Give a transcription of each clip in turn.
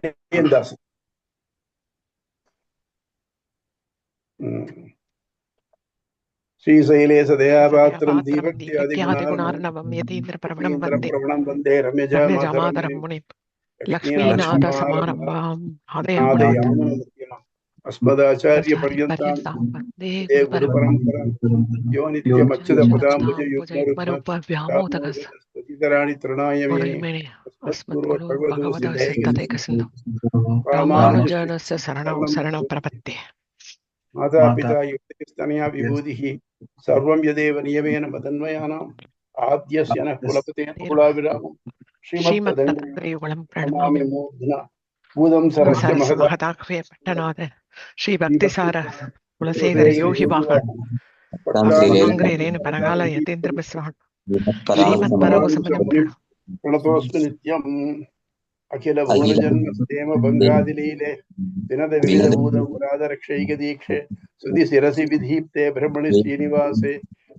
அடியந்தாஸ். ஸ்ரீசைலேச தயாபாத்திரம் தீபக்தியாதிகுணார்ணவம் யதீந்திரபிரவணம் வந்தே ரம்யஜாமாதரம் முனிம் லக்ஷ்மீநாதசமாரம்பாம் அஸ்மதாச்சாரிய பர்யந்தாம் வந்தே வந்தே குரு பரம்பராம் யோ நித்யமச்சுதபதாம்புஜயுக்மருக்மவ்யாமோதகஸ்தராணி திருநாயமேனே ராமானுஜானஸ்ய சரணம் பிரபத்தே. மாதா பிதா யுக்தனியா விபூதிः சர்வம் யதேவ நியமேன மதன்வயானாம் ஆத்யஸ்ய ந குலபதேன குலாவிராமம் ஸ்ரீமத்ததங்கிரியுகலம் பிரணமாமி மூர்த்னா பூதம் சரஸ்ய மகதாக்ஷய பட்டநாத ஸ்ரீ பக்திசார குலசேகர யோகி வாகன் ரேணு பரகால யதேந்திர பிஸ்வான் ஸ்ரீமத் பரமசமதம் பிரணதோஸ்மி நித்யம் அகில பூர்ணஜன்ம சேம பங்காதிலீலே வினத விவித பூத புராதரக்ஷைக தீக்ஷே சுதி சிரசி விதீப்தே பிரம்மணி ஸ்ரீனிவாசே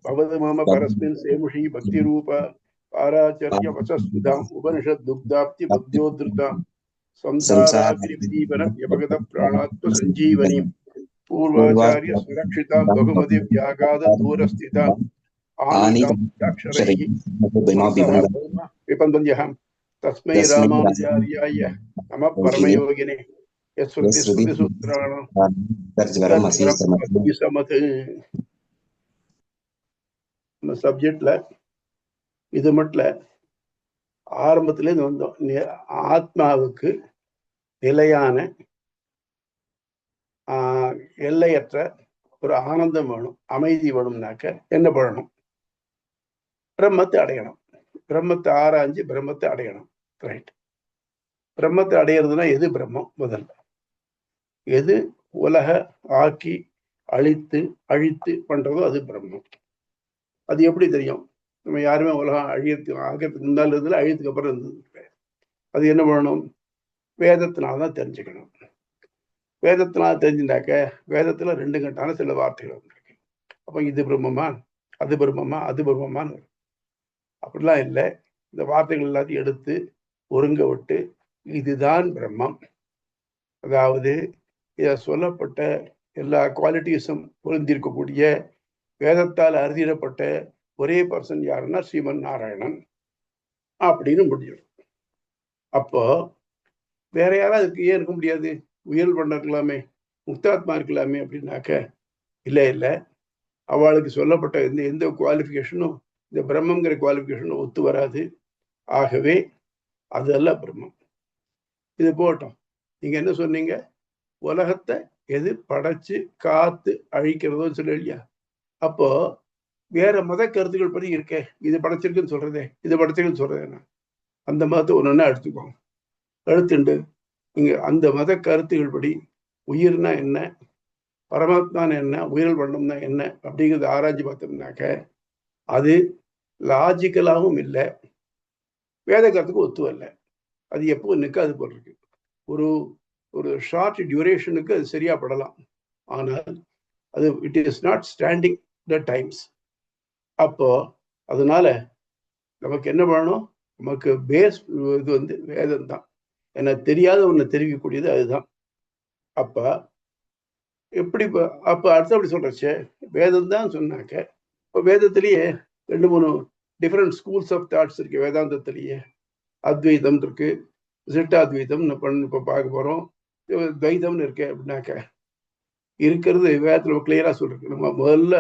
பவது மம பரஸ்மின் சேமுஷி பக்தி ரூப பாராச்சரிய வசஸ்துதாம் உபனிஷத் துக்தாப்தி புத்தியோத்ருதாம் சம்சாராதிபதீபன யபகத பிராணாத்ம சஞ்சீவனீம் பூர்வாச்சாரிய சுரக்ஷிதாம் பகுமதி வியாகாத தூரஸ்திதாம் ஆனந்தம் அக்ஷரைஹி விபந்தன்யஹம் தஸ்மை ராமானுஜார்யாய நம பரமயோகினே யஸ்ருதி ஸ்ருதி சூத்ராணாம் நம்ம சப்ஜெக்ட்ல இது மட்டும் ஆரம்பத்திலேருந்து வந்தோம். ஆத்மாவுக்கு நிலையான எல்லையற்ற ஒரு ஆனந்தம் வேணும், அமைதி வேணும்னாக்க என்ன பண்ணணும்? பிரம்மத்தை அடையணும். பிரம்மத்தை ஆராய்ஞ்சு பிரம்மத்தை அடையணும். ரைட். பிரம்மத்தை அடையிறதுனா எது பிரம்மம்? முதல்ல எது உலக ஆக்கி அழித்து பண்றதோ அது பிரம்மம். அது எப்படி தெரியும்? நம்ம யாருமே உலகம் ஆகிறதுக்கு முன்னால் இருந்ததுல அழியத்துக்கு அப்புறம் இருந்தது. அது என்ன பண்ணணும்? வேதத்தினால்தான் தெரிஞ்சுக்கணும். வேதத்தினால தெரிஞ்சுட்டாக்க வேதத்துல 2 கட்டான சில வார்த்தைகள் வந்துருக்கு. அப்ப இது பிரம்மமா, அது பிரம்மமா, அது பிரம்மமான்னு அப்படிலாம் இல்லை. இந்த வார்த்தைகள் எல்லாத்தையும் எடுத்து ஒருங்க விட்டு இதுதான் பிரம்மம், அதாவது இத சொல்லப்பட்ட எல்லா குவாலிட்டிஸும் பொருந்திருக்கக்கூடிய வேதத்தால் அறிதிடப்பட்ட ஒரே பர்சன் யாருன்னா ஸ்ரீமன் நாராயணன் அப்படின்னு முடியும். அப்போ வேற யாராவது அதுக்கு ஏன் இருக்க முடியாது? உயர் பண்ண இருக்கலாமே, முக்தாத்மா இருக்கலாமே அப்படின்னாக்க இல்லை. அவளுக்கு சொல்லப்பட்ட எந்த குவாலிஃபிகேஷனும் இந்த பிரம்மங்கிற குவாலிஃபிகேஷனும் ஒத்து வராது. ஆகவே அதெல்லாம் பிரம்மம். இது போட்டோம். நீங்க என்ன சொன்னீங்க? உலகத்தை எது படைச்சு காத்து அழிக்கிறதோன்னு சொல்ல இல்லையா? அப்போ வேற மத கருத்துக்கள் படி இருக்கே, இது படைச்சிருக்குன்னு சொல்றதே, இது படைச்சிருக்குன்னு சொல்றதேன்னா அந்த மதத்தை ஒன்னொன்னா எடுத்துக்கோங்க. எடுத்துண்டு நீங்க அந்த மத கருத்துக்கள் படி உயிர்னா என்ன, பரமாத்மான்னு என்ன, உயிரல் பண்ணம்னா என்ன அப்படிங்கிறத ஆராய்ச்சி பார்த்தோம்னாக்க அது லாஜிக்கலாகவும் இல்லை, வேத கருத்துக்கு ஒத்து வரல. அது எப்போ நிற்காது போல் இருக்கு. ஒரு ஷார்ட் டியூரேஷனுக்கு அது சரியா படலாம், ஆனால் அது it is not standing the times. அப்போ அதனால நமக்கு என்ன பண்ணணும்? நமக்கு பேஸ் இது வேதம் தான். எனக்கு தெரியாத ஒன்று தெரிவிக்கக்கூடியது அதுதான். அப்ப எப்படி அப்ப அடுத்த அப்படி சொல்றச்சே வேதம் தான் சொன்னாக்க, இப்போ வேதத்திலேயே 2-3 டிஃப்ரெண்ட் ஸ்கூல்ஸ் ஆஃப் தாட்ஸ் இருக்கு. வேதாந்தத்திலேயே அத்வைதம் இருக்கு, சிட்டாத்வைதம் இப்போ பார்க்க போறோம், துவைதம்னு இருக்கு. அப்படின்னாக்க இருக்கிறது வேதத்துல கிளியரா சொல்லிருக்கு. நம்ம முதல்ல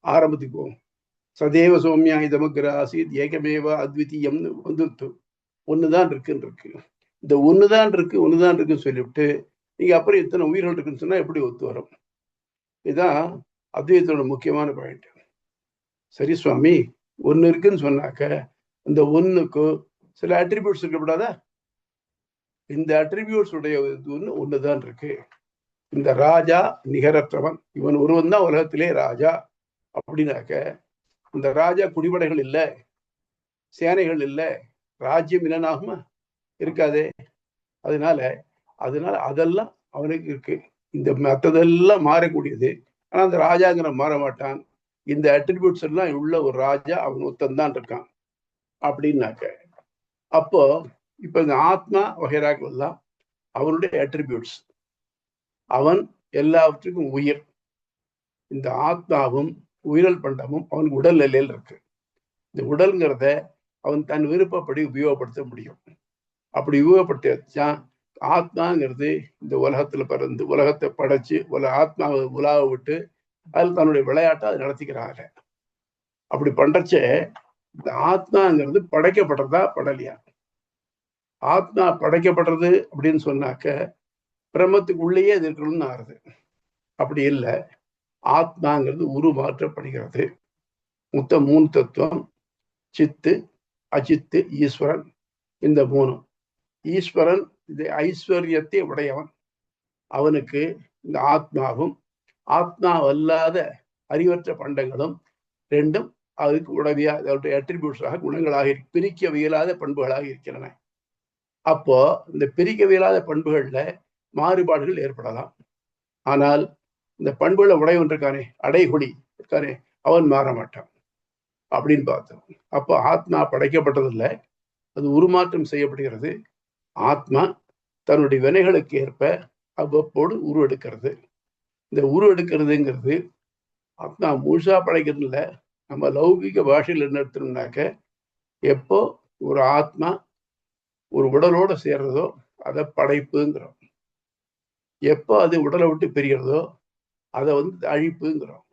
ஆரம்பத்துக்கு போவோம். சதேவ சௌமியா இதமக்ர ஆசீத் ஏகமேவா அத்விதீயம்னு வந்துட்டு ஒண்ணுதான் இருக்கு. இந்த ஒண்ணுதான் இருக்குன்னு சொல்லிவிட்டு நீங்க அப்புறம் இத்தனை உயிர்கள் இருக்குன்னு சொன்னா எப்படி ஒத்து வரும்? இதுதான் அத்வைதத்தோட முக்கியமான பாயிண்ட். சரி சுவாமி, ஒண்ணு இருக்குன்னு சொன்னாக்க இந்த ஒண்ணுக்கு சில அட்ரிபியூட்ஸ் இருக்கக்கூடாதா? இந்த அட்ரிபியூட்ஸ் உடைய ஒண்ணுதான் இருக்கு. இந்த ராஜா நிகரற்றவன், இவன் ஒருவன் தான் உலகத்திலே ராஜா அப்படின்னாக்க இந்த ராஜா குடிபடைகள் இல்லை, சேனைகள் இல்லை, ராஜ்யம் இல்லைனாகுமா? இருக்காதே. அதனால அதெல்லாம் அவனுக்கு இருக்கு. இந்த மற்றதெல்லாம் மாறக்கூடியது. ஆனா அந்த ராஜாங்கிற மாற மாட்டான். இந்த அட்ரிபியூட்ஸ் எல்லாம் உள்ள ஒரு ராஜா அவன் ஒத்தந்தான் இருக்கான் அப்படின்னாக்க அப்போ இப்ப இந்த ஆத்மா வகைராக்கள் எல்லாம் அவனுடைய அட்ரிபியூட்ஸ். அவன் எல்லாவற்றுக்கும் உயிர். இந்த ஆத்மாவும் உயிரல் பண்டமும் அவனுக்கு உடல் நிலையில் இருக்கு. இந்த உடல்ங்கிறத அவன் தன் விருப்பப்படி உபயோகப்படுத்த முடியும். அப்படி உபயோகப்படுத்தி வச்சா ஆத்மாங்கிறது இந்த உலகத்துல பிறந்து உலகத்தை படைச்சு ஆத்மாவை உலாவ விட்டு அதில் தன்னுடைய விளையாட்டை அதை நடத்திக்கிறாங்க. அப்படி பண்றச்ச இந்த ஆத்மாங்கிறது படைக்கப்பட்டதா படலையா? ஆத்மா படைக்கப்படுறது அப்படின்னு சொன்னாக்க பிரம்மத்துக்கு உள்ளேயே அது இருக்கணும்னு ஆறுது. அப்படி இல்லை, ஆத்மாங்கிறது உருமாற்றப்படுகிறது. மொத்தம் 3 தத்துவம், சித்து, அச்சித்து, ஈஸ்வரன். இந்த 3. ஈஸ்வரன் இந்த ஐஸ்வர்யத்தை உடையவன். அவனுக்கு இந்த ஆத்மாவும் ஆத்மாவல்லாத அறிவற்ற பண்டங்களும் ரெண்டும் அதுக்கு உடவியா அதனுடைய அட்ரிபியூட்ஸாக குணங்களாக பிரிக்கவியலாத பண்புகளாக இருக்கின்றன. அப்போ இந்த பிரிக்கவியலாத பண்புகள்ல மாறுபாடுகள் ஏற்படலாம். ஆனால் இந்த பண்புகளை உடையவன் இருக்கானே, அடைகுடி இருக்கானே, அவன் மாற மாட்டான் அப்படின்னு பார்த்தோம். அப்போ ஆத்மா படைக்கப்பட்டதில்லை, அது உருமாற்றம் செய்யப்படுகிறது. ஆத்மா தன்னுடைய வினைகளுக்கு ஏற்ப அவ்வப்போடு உருவெடுக்கிறது. இந்த உருவெடுக்கிறதுங்கிறது ஆத்மா முழுசா படைக்கிறது இல்லை. நம்ம லௌகிக பாஷையில் என்ன எடுத்தோம்னாக்க, எப்போ ஒரு ஆத்மா ஒரு உடலோட சேர்றதோ அதை படைப்புங்கிறோம். எப்போ அது உடலை விட்டு பிரிகிறதோ அதை அழிப்புங்கிறோம்.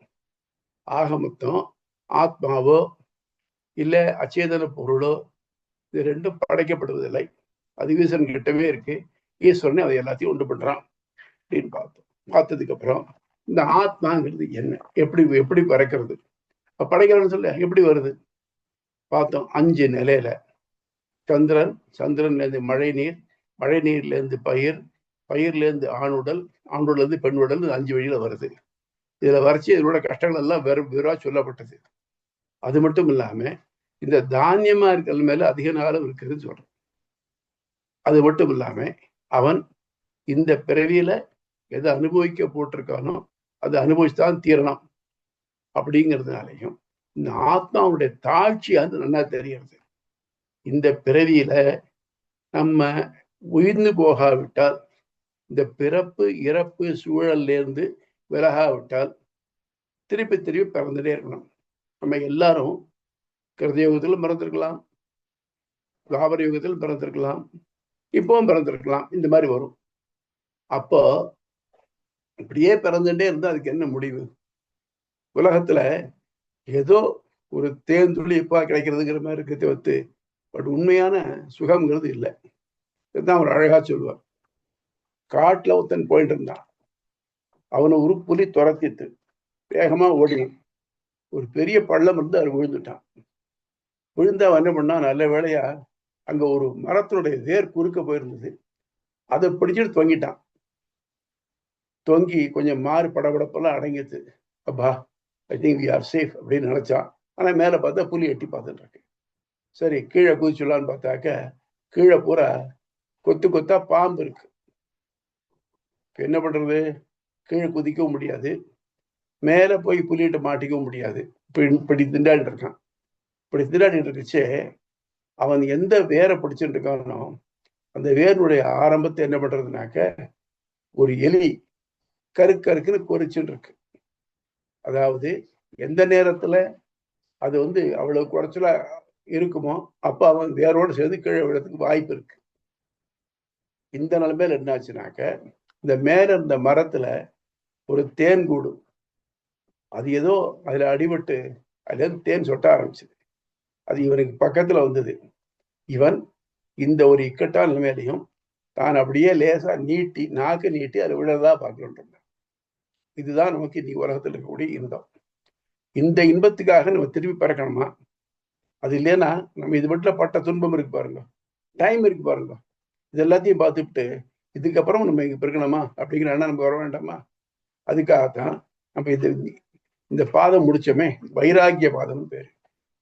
ஆக மொத்தம் ஆத்மாவோ இல்லை அச்சேதன பொருளோ இது ரெண்டும் படைக்கப்படுவதில்லை. அது ஈஸ்வரன் கிட்டவே இருக்கு. ஈஸ்வரனே அதை எல்லாத்தையும் உண்டு பண்றான் அப்படின்னு பார்த்தோம். பார்த்ததுக்கு அப்புறம் இந்த ஆத்மாங்கிறது என்ன, எப்படி எப்படி பறக்கிறது, படைக்கிறன்னு சொல்ல எப்படி வருது பார்த்தோம். 5 நிலையில சந்திரன், சந்திரன்ல இருந்து மழை நீர், மழை நீர்ல இருந்து பயிர், பயிர்ல இருந்து ஆணுடல், ஆணுடல் இருந்து பெண் உடல், 5 வழியில வருது. இதுல வரைச்சி இதோட கஷ்டங்கள் எல்லாம் வெறுவா சொல்லப்பட்டது. அது மட்டும் இல்லாம இந்த தானியமா இருக்கிறது மேல அதிக நாளும் இருக்குதுன்னு சொல்றோம். அது மட்டும் இல்லாம அவன் இந்த பிறவியில எதை அனுபவிக்க போட்டிருக்கானோ அதை அனுபவிச்சுதான் தீரணும் அப்படிங்கிறதுனாலையும் இந்த ஆத்மாவுடைய தாழ்ச்சி அது நல்லா தெரிகிறது. இந்த பிறவியில நம்ம உயிர்ந்து போகாவிட்டால், இந்த பிறப்பு இறப்பு சூழல்ல இருந்து விலகாவிட்டால் திருப்பி திருப்பி பிறந்துட்டே இருக்கணும். நம்ம எல்லாரும் கிருதயுகத்திலும் பிறந்திருக்கலாம், துவாபர யுகத்திலும் பிறந்திருக்கலாம், இப்பவும் பிறந்திருக்கலாம். இந்த மாதிரி வரும். அப்போ இப்படியே பிறந்துட்டே இருந்தா அதுக்கு என்ன முடிவு? உலகத்துல ஏதோ ஒரு தேர்ந்துள்ளி எப்பா கிடைக்கிறதுங்கிற மாதிரி இருக்கிறத வந்து பட் உண்மையான சுகம்ங்கிறது இல்லை. இதுதான் அவர் அழகா சொல்லுவார். காட்டுல ஒருத்தன் போயிட்டு இருந்தான். அவனை ஒரு புலி துரத்திட்டு வேகமா ஓடினான். ஒரு பெரிய பள்ளம் இருந்து அவர் விழுந்துட்டான். விழுந்தா என்ன பண்ணா, நல்ல வேளையா அங்க ஒரு மரத்தினுடைய வேர் குறுக்க போயிருந்தது. அதை பிடிச்சிட்டு தொங்கிட்டான். தொங்கி கொஞ்சம் மாறு படபடப்பெல்லாம் அடங்கிது. அப்பா I think we are safe அப்படின்னு நினைச்சான். ஆனா மேல பார்த்தா புலி எட்டி பார்த்துட்டு இருக்கு. சரி கீழே குதிச்சுலான்னு பார்த்தாக்க கீழே பூரா கொத்து கொத்தா பாம்பு இருக்கு. என்ன பண்றது? கீழே குதிக்கவும் முடியாது, மேல போய் புலியிட்டு மாட்டிக்கவும் முடியாது. இப்படி திண்டாடிட்டு இருக்கான். இப்படி திண்டாடிட்டு இருக்குச்சே அவன் எந்த வேரை பிடிச்சிட்டு இருக்கானோ அந்த வேருடைய ஆரம்பத்தை என்ன பண்றதுனாக்க ஒரு எலி கருக்குன்னு கொறிச்சுட்டு இருக்கு. அதாவது எந்த நேரத்துல அது அவ்வளவு குறைச்சலா இருக்குமோ அப்ப அவன் வேரோடு சேர்ந்து கீழே விழறதுக்கு வாய்ப்பு இருக்கு. இந்த நிலைமையில என்ன ஆச்சுனாக்க, இந்த மேல இருந்த மரத்துல ஒரு தேன் கூடு, அது ஏதோ அதுல அடிபட்டு அதுல இருந்து தேன் சொட்ட ஆரம்பிச்சது. அது இவனுக்கு பக்கத்துல வந்தது. இவன் இந்த ஒரு இக்கட்டான நிலைமையிலையும் தான் அப்படியே லேசா நீட்டி நாக்கு நீட்டி அதை விழறதா பார்க்கணும். இதுதான் நமக்கு இன்னைக்கு உலகத்தில் இருக்கக்கூடிய இன்பம். இந்த இன்பத்துக்காக நம்ம திரும்பி பறக்கணுமா? அது இல்லைன்னா நம்ம இது மட்டும் பட்ட துன்பம் இருக்கு பாருங்க, டைம் இருக்கு பாருங்க, இது எல்லாத்தையும் பார்த்துட்டு இதுக்கப்புறம் நம்ம இங்க பிறக்கணுமா அப்படிங்கிற எண்ணம் நமக்கு வர வேண்டாமா? அதுக்காகத்தான் நம்ம இந்த பாதம் முடிச்சோமே, வைராகிய பாதம் பேரு.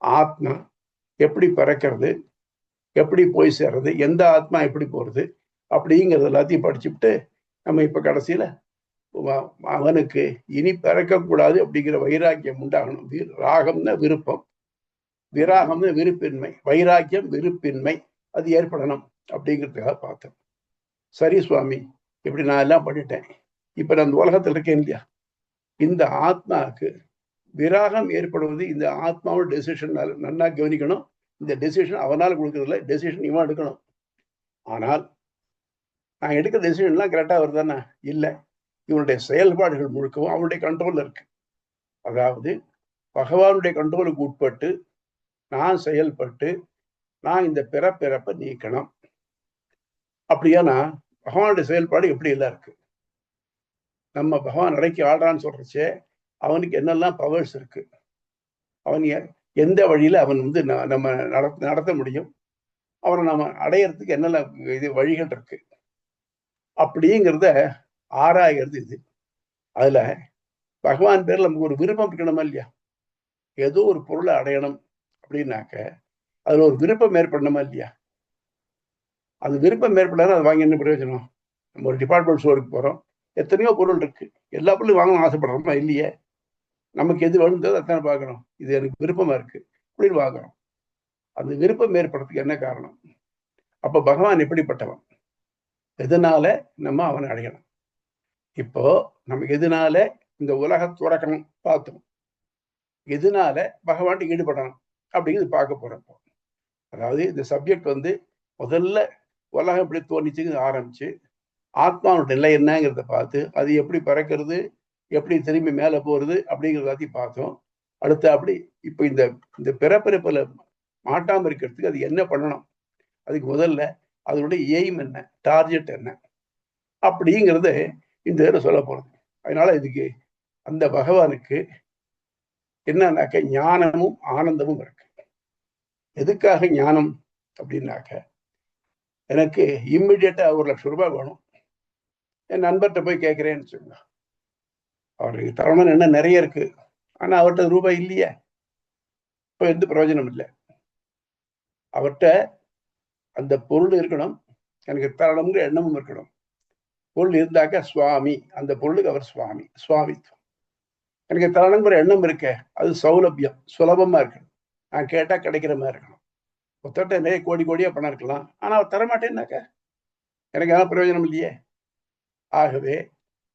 ஆத்மா எப்படி பறக்கிறது, எப்படி போய் சேர்றது, எந்த ஆத்மா எப்படி போறது அப்படிங்கிறது எல்லாத்தையும் படிச்சுட்டு நம்ம இப்ப கடைசியில அவனுக்கு இனி பிறக்கக்கூடாது அப்படிங்கிற வைராக்கியம் உண்டாகணும். ராகம்னா விருப்பம், விராகம்னா விருப்பின்மை, வைராக்கியம் விருப்பின்மை அது ஏற்படணும் அப்படிங்கிறதுக்காக பார்த்தோம். சரி சுவாமி, இப்படி நான் எல்லாம் பண்ணிட்டேன், இப்ப நான் இந்த உலகத்தில் இருக்கேன் இல்லையா, இந்த ஆத்மாவுக்கு விராகம் ஏற்படுவது இந்த ஆத்மாவோட டெசிஷன். நல்லா கவனிக்கணும், இந்த டெசிஷன் அவனால் கொடுக்கறதில்ல, டெசிஷன் இவன் எடுக்கணும். ஆனால் நான் எடுக்கிற டெசிஷன்லாம் கரெக்டா வருதானே? இல்லை. இவனுடைய செயல்பாடுகள் முழுக்கவும் அவனுடைய கண்ட்ரோல்ல இருக்கு. அதாவது பகவானுடைய கண்ட்ரோலுக்கு உட்பட்டு நான் செயல்பட்டு நான் இந்த பிறப்பை நீக்கணும். அப்படியானா பகவானுடைய செயல்பாடு எப்படி எல்லாம் இருக்கு? நம்ம பகவான் அடக்கி ஆடுறான்னு சொல்றச்சே அவனுக்கு என்னெல்லாம் பவர்ஸ் இருக்கு, அவன் எந்த வழியில அவன் நம்ம நடத்த முடியும், அவனை நம்ம அடையறதுக்கு என்னெல்லாம் இது வழிகள் இருக்கு அப்படிங்கிறத ஆராய்கிறது இது. அதுல பகவான் பேர்ல நமக்கு ஒரு விருப்பம் இருக்கணுமா இல்லையா? ஏதோ ஒரு பொருளை அடையணும் அப்படின்னாக்க அதுல ஒரு விருப்பம் ஏற்படணுமா இல்லையா? அது விருப்பம் ஏற்படாது அது வாங்கி என்ன பிரயோஜனம்? நம்ம ஒரு டிபார்ட்மெண்ட் ஸ்டோருக்கு போறோம், எத்தனையோ பொருள் இருக்கு, எல்லா பொருளும் வாங்கணும் ஆசைப்படுறோமா இல்லையே? நமக்கு எது வேணும்ன்றது அத்தனை பார்க்கணும், இது எனக்கு விருப்பமா இருக்கு அப்படின்னு வாங்குறோம். அந்த விருப்பம் ஏற்படுறதுக்கு என்ன காரணம்? அப்ப பகவான் எப்படிப்பட்டவன், எதனால நம்ம அவனை அடையணும்? இப்போ நமக்கு எதனால இந்த உலக துறக்கணும் பார்த்தோம், எதனால பகவான் ஈடுபடணும் அப்படிங்கிறது பார்க்க போறப்போ, அதாவது இந்த சப்ஜெக்ட் முதல்ல உலகம் எப்படி தோணிச்சுன்னு ஆரம்பிச்சு ஆத்மாவோட நிலை என்னங்கிறத பார்த்து அது எப்படி பறக்கிறது, எப்படி திரும்பி மேலே போறது அப்படிங்கிறதாத்தையும் பார்த்தோம். அடுத்து அப்படி இப்போ இந்த பிறப்பிறப்புல மாட்டாம இருக்கிறதுக்கு அது என்ன பண்ணணும், அதுக்கு முதல்ல அதனுடைய எய்ம் என்ன, டார்கெட் என்ன அப்படிங்கிறது இந்த இதில் சொல்ல போறது. அதனால இதுக்கு அந்த பகவானுக்கு என்னன்னாக்க ஞானமும் ஆனந்தமும் இருக்கு. எதுக்காக ஞானம் அப்படின்னாக்க, எனக்கு இம்மிடியட்டா 1,00,000 ரூபாய் வேணும், என் நண்பர்கிட்ட போய் கேட்கிறேன்னு வச்சுக்கோங்க, அவருக்கு தரணும்னு என்ன நிறைய இருக்கு, ஆனா அவர்கிட்ட ரூபாய் இல்லையே, இப்போ எந்த பிரயோஜனம் இல்லை. அவர்கிட்ட அந்த பொருள் இருக்கணும், எனக்கு தரணுங்கிற எண்ணமும் இருக்கணும். பொருள் இருந்தாக்க சுவாமி, அந்த பொருளுக்கு அவர் சுவாமி, சுவாமித்வம். எனக்கு தரணுங்கிற எண்ணம் இருக்க, அது சௌலபியம், சுலபமா இருக்கணும், நான் கேட்டா கிடைக்கிற மாதிரி இருக்கணும். ஒருத்தட்ட நிறைய கோடி கோடியா பணம் இருக்கலாம், ஆனா அவர் தரமாட்டேன்னாக்க எனக்கு எதாவது பிரயோஜனம் இல்லையே. ஆகவே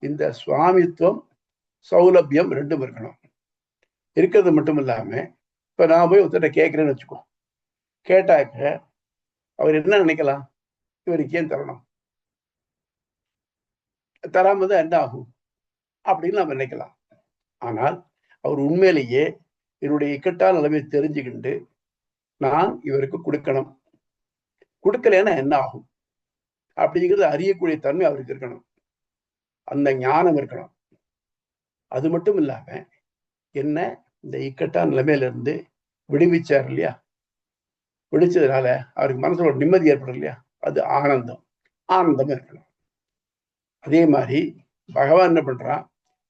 இந்த சுவாமித்துவம் சௌலபியம் ரெண்டும் இருக்கணும். இருக்கிறது மட்டும் இல்லாம இப்ப நான் போய் ஒருத்தட்ட கேட்கிறேன்னு வச்சுக்கோ, கேட்டாக்க அவர் என்ன நினைக்கலாம், இவருக்கு ஏன் தரணும், தராம தான் என்ன ஆகும் அப்படின்னு நம்ம நினைக்கலாம். ஆனால் அவர் உண்மையிலேயே என்னுடைய இக்கட்டான நிலைமையை தெரிஞ்சுக்கிண்டு நான் இவருக்கு கொடுக்கணும், கொடுக்கலன்னா என்ன ஆகும் அப்படிங்கிறது அறியக்கூடிய தன்மை அவருக்கு இருக்கணும், அந்த ஞானம் இருக்கணும். அது மட்டும் இல்லாம என்ன இந்த இக்கட்டான நிலைமையில இருந்து விடுவிச்சார் இல்லையா, விடுச்சதுனால அவருக்கு மனசுல ஒரு நிம்மதி ஏற்படும் இல்லையா, அது ஆனந்தம், ஆனந்தம் இருக்கணும். அதே மாதிரி பகவான் என்ன பண்றான்,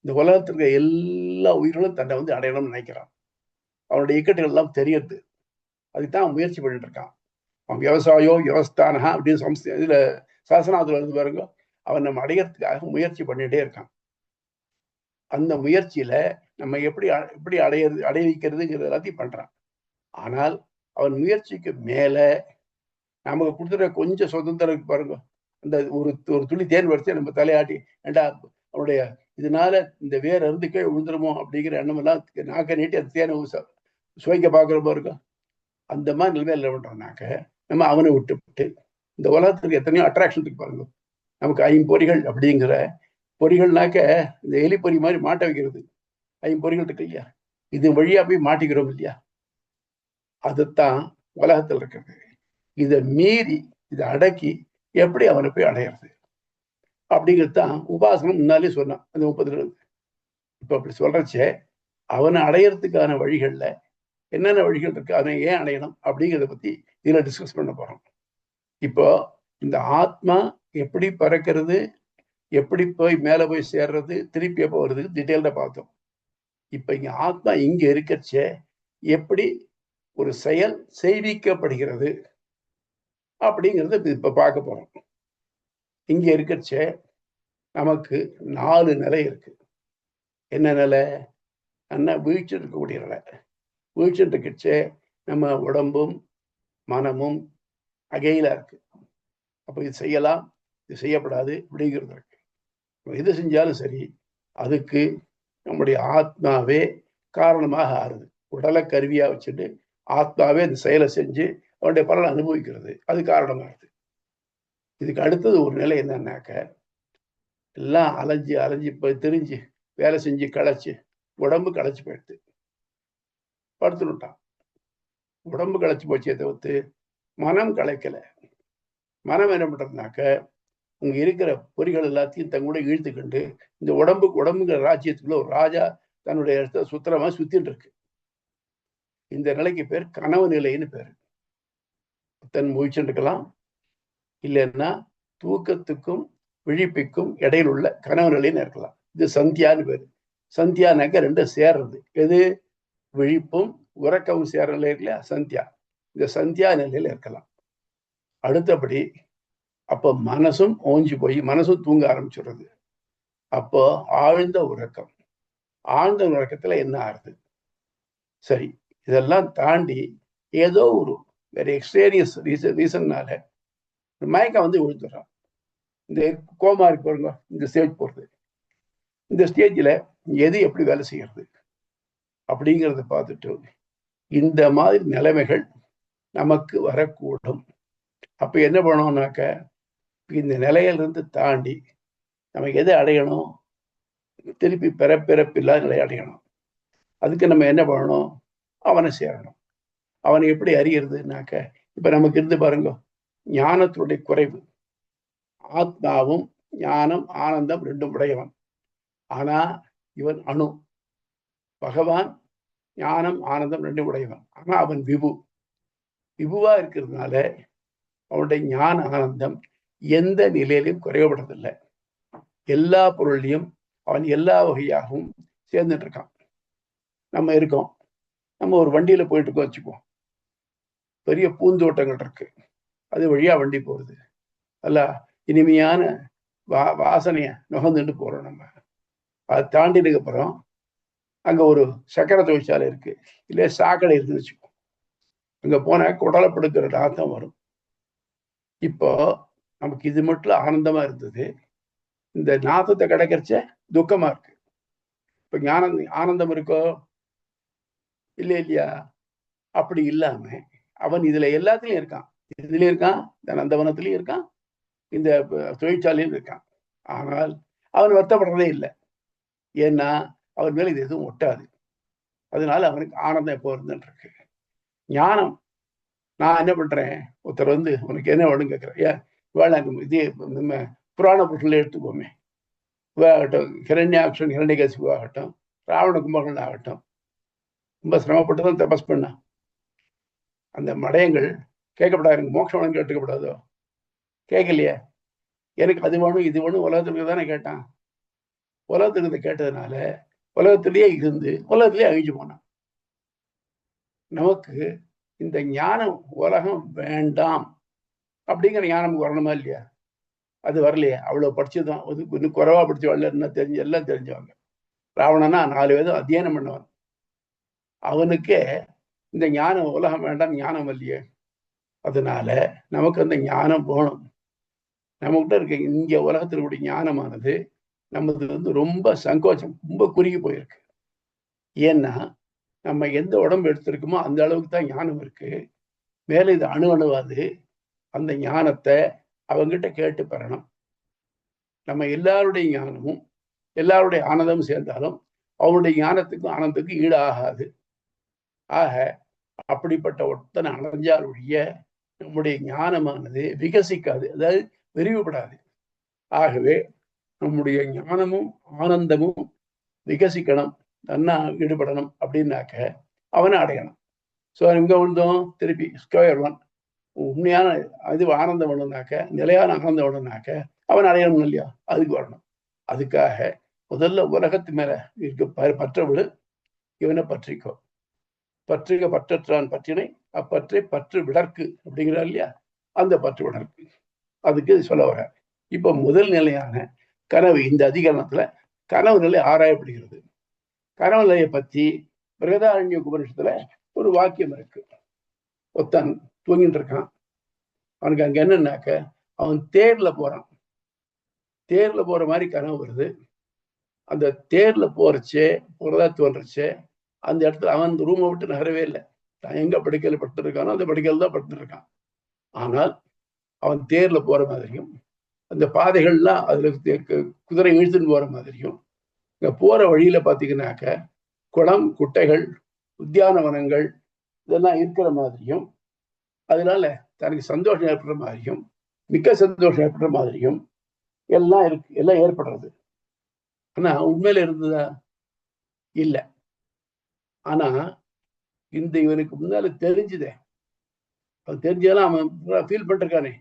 இந்த உலகத்துல எல்லா உயிர்களும் தன்னை அடையணும்னு நினைக்கிறான். அவனுடைய இக்கட்டுகள் எல்லாம் தெரியறது, அதுதான் முயற்சி பண்ணிட்டு இருக்கான். அவன் விவசாயோ விவஸ்தானா அப்படின்னு இதுல சாசனாத்துல இருந்து பாருங்க, அவன் நம்ம அடையறதுக்காக முயற்சி பண்ணிட்டே இருக்கான். அந்த முயற்சியில நம்ம எப்படி அடைவிக்கிறதுங்கிறது எல்லாத்தையும் பண்றான். ஆனால் அவன் முயற்சிக்கு மேல நமக்கு கொடுத்துற கொஞ்சம் சுதந்திரம் பாருங்க, அந்த ஒரு துளி தேன் வரிசை நம்ம தலையாட்டி ஏண்டா அவனுடைய இதனால இந்த வேற இருந்து கீழே விழுந்துருமோ அப்படிங்கிற எண்ணம் எல்லாம் நாக்க நீட்டி அந்த தேனை சுவைக்க பார்க்குற பாருங்க. அந்த மாதிரி நிலைமை என்ன பண்றோம்னாக்க நம்ம அவனை விட்டு இந்த உலகத்துக்கு எத்தனையோ அட்ராக்ஷன் இருக்கு பாருங்க. நமக்கு 5 அப்படிங்கிற பொறிகள்னாக்க இந்த எலி பொறி மாதிரி மாட்ட வைக்கிறது 5 இருக்கு இல்லையா, இது வழியா போய் மாட்டிக்கிறோம் இல்லையா, அதுதான் உலகத்தில் இருக்கிறது. இதை மீறி இதை அடக்கி எப்படி அவனை போய் அடையிறது அப்படிங்கிறது தான் உபாசனம் முன்னாலே சொன்னான் அந்த 30. இப்ப அப்படி சொல்றச்சே அவனை அடையறதுக்கான வழிகள்ல என்னென்ன வழிகள் இருக்கு, அவனை ஏன் அடையணும் அப்படிங்கிறத பத்தி இதுல டிஸ்கஸ் பண்ண போறோம். இப்போ இந்த ஆத்மா எப்படி பறக்கிறது, எப்படி போய் மேல போய் சேர்றது, திருப்பி எப்போ வருதுக்கு டீட்டெயில்டா பார்த்தோம். இப்ப இங்க ஆத்மா இங்க இருக்கச்சே எப்படி ஒரு செயல் செய்விக்கப்படுகிறது அப்படிங்கிறது இப்ப பார்க்க போறோம். இங்க இருக்கச்சே நமக்கு 4 நிலை இருக்கு. என்ன நிலை? என்ன வீழ்ச்சி இருக்கக்கூடிய நிலை. வீழ்ச்சி இருக்கச்சே நம்ம உடம்பும் மனமும் அகையில இருக்கு. அப்ப இது செய்யலாம், இது செய்யப்படாது அப்படிங்கிறது இருக்கு. எது செஞ்சாலும் சரி அதுக்கு நம்முடைய ஆத்மாவே காரணமாக ஆறுது. உடலை கருவியா வச்சுட்டு ஆத்மாவே இந்த செயலை செஞ்சு அவனுடைய பலனை அனுபவிக்கிறது, அது காரணமாகுது. இதுக்கு அடுத்தது ஒரு நிலை என்னன்னாக்க, எல்லாம் அலைஞ்சு அலைஞ்சு போய் தெரிஞ்சு வேலை செஞ்சு களைச்சு உடம்பு களைச்சு போயிடுது, படுத்துட்டான். உடம்பு களைச்சு போச்சே தவிர்த்து மனம் களைக்கல. மனம் என்ன பண்றதுனாக்க, உங்க இருக்கிற பொறிகள் எல்லாத்தையும் தங்கூட இழுத்துக்கிண்டு இந்த உடம்புங்கிற ராஜ்யத்துக்குள்ள ஒரு ராஜா தன்னுடைய இடத்த சுத்திரமா சுத்திட்டு இருக்கு. இந்த நிலைக்கு பேர் கனவு நிலைன்னு பேரு. தன் முயற்சிட்டு இருக்கலாம், இல்லைன்னா தூக்கத்துக்கும் விழிப்புக்கும் இடையில் உள்ள கனவு நிலைன்னு இருக்கலாம். இது சந்தியான்னு பேரு. சந்தியானாக்க ரெண்டும் சேர்றது. எது? விழிப்பும் உறக்கவும் சேர நிலை இல்லையா, சந்தியா. இந்த சந்தியா நிலையில இருக்கலாம். அடுத்தபடி அப்போ மனசும் ஓஞ்சி போய் மனசும் தூங்க ஆரம்பிச்சுடுறது. அப்போ ஆழ்ந்த உறக்கம். ஆழ்ந்த உறக்கத்துல என்ன ஆகுது? சரி, இதெல்லாம் தாண்டி ஏதோ ஒரு வேற எக்ஸ்பீரியன்ஸ் ரீசன்னால மயக்கம் வந்து விழுந்துடுறான். இந்த கோமா இருக்கு பாருங்க, இந்த ஸ்டேஜ் போறது. இந்த ஸ்டேஜ்ல எது எப்படி வேலை செய்யறது அப்படிங்கிறத பார்த்துட்டு இந்த மாதிரி நிலைமைகள் நமக்கு வரக்கூடும். அப்ப என்ன பண்ணோம்னாக்க, இந்த நிலையிலிருந்து தாண்டி நம்ம எதை அடையணும்? திருப்பி பிறப்பில்லாத நிலை அடையணும். அதுக்கு நம்ம என்ன பண்ணணும்? அவனை சேரணும். அவனை எப்படி அறியறதுனாக்க, இப்ப நமக்கு இருந்து பாருங்க, ஞானத்துடைய குறைவு. ஆத்மாவும் ஞானம் ஆனந்தம் ரெண்டும் உடையவன். ஆனா இவன் அணு. பகவான் ஞானம் ஆனந்தம் ரெண்டும் உடையவன். ஆனா அவன் விபுவா இருக்கிறதுனால அவனுடைய ஞான ஆனந்தம் எந்த நிலையிலும் குறைவப்படுறதில்லை. எல்லா பொருளையும் அவன் எல்லா வகையாகவும் சேர்ந்துட்டு இருக்கான். நம்ம இருக்கோம், நம்ம ஒரு வண்டியில போயிட்டு இருக்கோம் வச்சுப்போம். பெரிய பூந்தோட்டங்கள் இருக்கு, அது வழியா வண்டி போகுது. அல்ல இனிமையான வாசனைய நுகர்ந்துட்டு போறோம். நம்ம அதை தாண்டினதுக்கு அப்புறம் அங்க ஒரு சக்கர தொழிற்சாலை இருக்கு, இல்ல சாக்கடை இருக்குன்னு வச்சுப்போம். அங்க போன குடலைப்படுக்கிற நாத்தம் வரும். இப்போ நமக்கு இது மட்டும் ஆனந்தமா இருந்தது, இந்த நாத்தத்தை கிடைக்கிறச்ச துக்கமா இருக்கு. இப்ப ஆனந்தம் இருக்கோ இல்லையா? அப்படி இல்லாம அவன் இதுல எல்லாத்துலயும் இருக்கான். இதுலயும் இருக்கான், இந்த நந்தவனத்திலயும் இருக்கான், இந்த தொழிற்சாலையும் இருக்கான். ஆனால் அவன் வருத்தப்படுறதே இல்லை. ஏன்னா அவன் மேல இது எதுவும் ஒட்டாது. அதனால அவனுக்கு ஆனந்தம் எப்போ இருந்துட்டு இருக்கு. ஞானம், நான் என்ன பண்றேன், ஒருத்தர் வந்து உனக்கு என்ன வேணும் கேட்கிறேன். ஏன் வேலை இதே நம்ம புராண புருஷன்ல எடுத்துக்கோமே, ஆகட்டும், ஹிரண்யாக்ஷன் ஹிரண்யகசிபு ஆகட்டும், ராவண கும்பகர்ணன் ஆகட்டும், ரொம்ப சிரமப்பட்டுதான் தபஸ் பண்ண. அந்த மடையங்கள் கேட்கப்படாது, எனக்கு மோட்சம் வேணும் கேட்டுக்கப்படாதோ? கேட்கலையே. எனக்கு அது வேணும் இது வேணும் உலகத்துக்கு தானே கேட்டான். உலகத்துக்கு கேட்டதுனால உலகத்திலேயே இருந்து உலகத்திலேயே அழிஞ்சு போனான். நமக்கு இந்த ஞானம் உலகம் வேண்டாம் அப்படிங்கிற ஞானம் வரணுமா இல்லையா? அது வரலையே. அவ்வளவு படிச்சுதான், இன்னும் குறைவா படிச்சு வரல, என்ன தெரிஞ்சு எல்லாம் தெரிஞ்சவங்க. ராவணனா 4 வேதம் அத்தியனம் பண்ணவன். அவனுக்கே இந்த ஞானம் உலகம் வேண்டாம் ஞானம் இல்லையே. அதனால நமக்கு அந்த ஞானம் போகணும். நம்மகிட்ட இருக்க இங்க உலகத்தினுடைய ஞானமானது நமது வந்து ரொம்ப சங்கோச்சம், ரொம்ப குறுகி போயிருக்கு. ஏன்னா நம்ம எந்த உடம்பு எடுத்திருக்கோமோ அந்த அளவுக்கு தான் ஞானம் இருக்கு. மேல இது அணுவாது. அந்த ஞானத்தை அவங்கிட்ட கேட்டு பெறணும். நம்ம எல்லாருடைய ஞானமும் எல்லாருடைய ஆனந்தமும் சேர்ந்தாலும் அவனுடைய ஞானத்துக்கும் ஆனந்தத்துக்கும் ஈடு ஆகாது. ஆக அப்படிப்பட்ட ஒருத்தனை அடைஞ்சால் ஒழிய நம்முடைய ஞானமானது விகசிக்காது, அதாவது விரிவுபடாது. ஆகவே நம்முடைய ஞானமும் ஆனந்தமும் விகசிக்கணும், நன்னா ஈடுபடணும் அப்படின்னாக்க அவனை அடையணும். ஸோ இங்க வந்தோம் திருப்பி ஸ்கொயர் ஒன். உண்மையான இது ஆனந்தம் வேணும்னாக்க, நிலையான ஆனந்தம் வேணும்னாக்க அவன் அடையணும் இல்லையா? அதுக்கு வரணும். அதுக்காக முதல்ல உலகத்து மேல இருக்க பற்றவிடு, இவனை பற்றிக்கோ. பற்றுக பற்றற்றான் பற்றினை அப்பற்றை பற்று விடற்கு அப்படிங்கிறார் இல்லையா? அந்த பற்று விடற்கு அதுக்கு சொல்ல வர. இப்ப முதல் நிலையான கனவு, இந்த அதிகரணத்துல கனவு நிலை ஆராயப்படுகிறது. கனவு நிலையை பத்தி பிரகதாரண்ய உபனிஷத்துல ஒரு வாக்கியம் இருக்கு. ஒருத்தன் தூங்கிட்டு இருக்கான். அவனுக்கு அங்க என்னன்னாக்க, அவன் தேர்ல போறான். தேர்ல போற மாதிரி கனவு வருது. அந்த தேர்ல போறதா தோன்றுச்சு. அந்த இடத்துல அவன் ரூமை விட்டு நகரவே இல்லை. தான் எங்க படுக்கையில் படுத்துருக்கானோ அந்த படுக்கையில் தான் படுத்துருக்கான். ஆனால் அவன் தேர்ல போற மாதிரியும், அந்த பாதைகள்லாம் அதுல குதிரை இழுத்துன்னு போற மாதிரியும், இங்க போற வழியில பாத்தீங்கன்னாக்க குளம், குட்டைகள், உத்தியானவனங்கள் இதெல்லாம் இருக்கிற மாதிரியும், அதனால தனக்கு சந்தோஷம் ஏற்படுற மாதிரியும், மிக்க சந்தோஷம் ஏற்படுற மாதிரியும் எல்லாம் இருக்கு, எல்லாம் ஏற்படுறது. ஆனா உண்மையில இருந்ததா? இல்ல. ஆனா இந்த இவனுக்கு முன்னால தெரிஞ்சுதே, அது தெரிஞ்சாலும் அவன் ஃபீல் பண்ணிருக்கானே,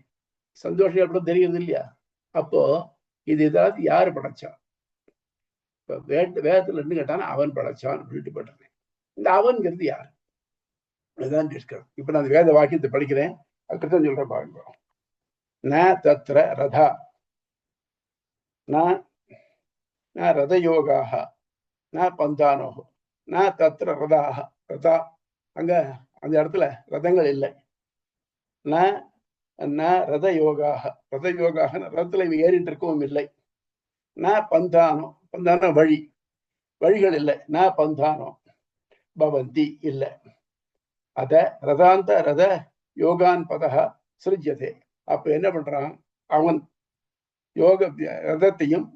சந்தோஷம் ஏற்படும் தெரியுது இல்லையா? அப்போ இது ஏதாவது யாரு படைச்சா? இப்ப வேதத்துல இருந்து கேட்டானா அவன் படைச்சான் அப்படின்ட்டு பண்றேன். இந்த அவன்கிறது யாரு? அதுதான் டிஸ்கஸ். இப்ப நான் வேத வாக்கியத்தை படிக்கிறேன், அதுக்கப்புறம் சொல்றேன் பாருங்க. ந தத்ர ரதா ந ரதயோகாக ந பந்தானோ ந தத்ர ரதாக ரதா, அங்க அந்த இடத்துல ரதங்கள் இல்லை. ந ரத யோகாக, ரத யோகாக ரதத்துல ஏறிட்டு இருக்கவும் இல்லை. ந பந்தானோ, பந்தானோ வழி, வழிகள் இல்லை. ந பந்தானோ பவந்தி இல்லை. அத ரதாந்த ரத யோகான் பதக சிருஜ்யதே. அப்ப என்ன பண்றான் அவன்? யோக ரதத்தையும்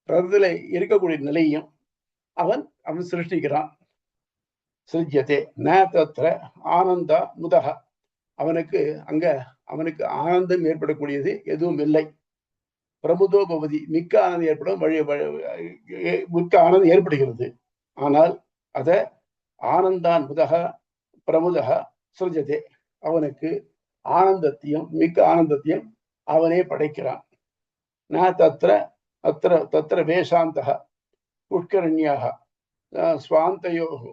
ரதத்துல இருக்கக்கூடிய நிலையும் அவன் சிருஷ்டிக்கிறான். சிருஜ்யதே ந தத்ர ஆனந்த முதக, அவனுக்கு அங்க அவனுக்கு ஆனந்தம் ஏற்படக்கூடியது எதுவும் இல்லை. பிரமுதோ பவதி, மிக்க ஆனந்தம் ஏற்படும் மிக்க ஆனந்தம் ஏற்படுகிறது. ஆனால் அத ஆனந்தான் முதக பிரமுதக சிருஜதே, அவனுக்கு ஆனந்தத்தையும் மிக்க ஆனந்தத்தையும் அவனே படைக்கிறான். ந தத்ர அத்திர தத்திர வேஷாந்தக புஷ்கரண்யாக ஸ்வாந்தயோகோ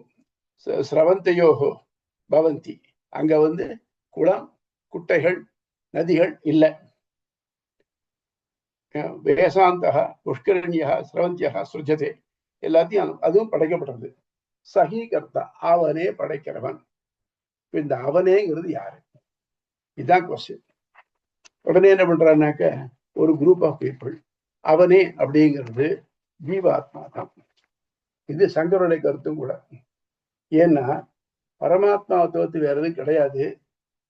ஸ்ரவந்தயோகோ பவந்தி, அங்க குளம், குட்டைகள், நதிகள் இல்லை. வேசாந்தக புஷ்கரண்யா ஸ்ரவந்தியா சுஜதே, எல்லாத்தையும் அதுவும் படைக்கப்படுறது. சகிகர்த்தா, அவனே படைக்கிறவன். இந்த அவனேங்கிறது யாரு? இதுதான் கொஸ்டின். உடனே என்ன பண்றான்னாக்க ஒரு குரூப் ஆஃப் பீப்புள் அவனே அப்படிங்கிறது ஜீவாத்மா தான். இது சங்கருடைய கருத்தும் கூட. ஏன்னா பரமாத்மாவை தவிர்த்து வேற எதுவும் கிடையாது.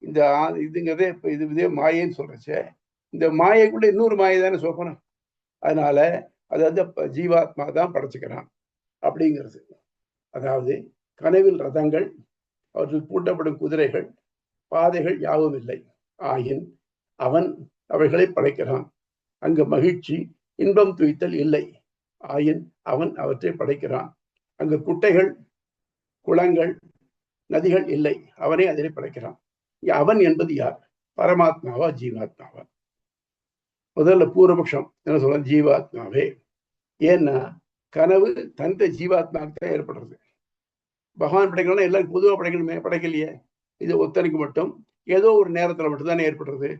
இந்த இதுங்கிறதே இப்ப இதே மாயைன்னு சொல்றச்சே, இந்த மாயைக்குள்ள இன்னொரு மாயை தானே சொப்பனம். அதனால அது ஜீவாத்மா தான் படைச்சுக்கிறான் அப்படிங்கிறது. அதாவது கனவில் ரதங்கள், அவற்றில் பூட்டப்படும் குதிரைகள், பாதைகள் யாவும் இல்லை. ஆயின் அவன் அவைகளை படைக்கிறான். அங்கு மகிழ்ச்சி, இன்பம் துய்த்தல் இல்லை. ஆயின் அவன் அவற்றை படைக்கிறான். அங்கு குட்டைகள், குளங்கள், நதிகள் இல்லை. அவனே அதிலே படைக்கிறான். அவன் என்பது யார்? பரமாத்மாவா ஜீவாத்மாவா? முதல்ல பூர்வபக்ஷம் என்ன சொல்ற? ஜீவாத்மாவே. ஏன்னா கனவு தந்த ஜீவாத்மாவுக்கு தான் ஏற்படுறது. பகவான் படைக்கணும்னா எல்லாரும் பொதுவாக படைக்கணுமே, படைக்கலையே. இது ஒத்தனுக்கு மட்டும் ஏதோ ஒரு நேரத்துல மட்டும்தான் ஏற்படுறது.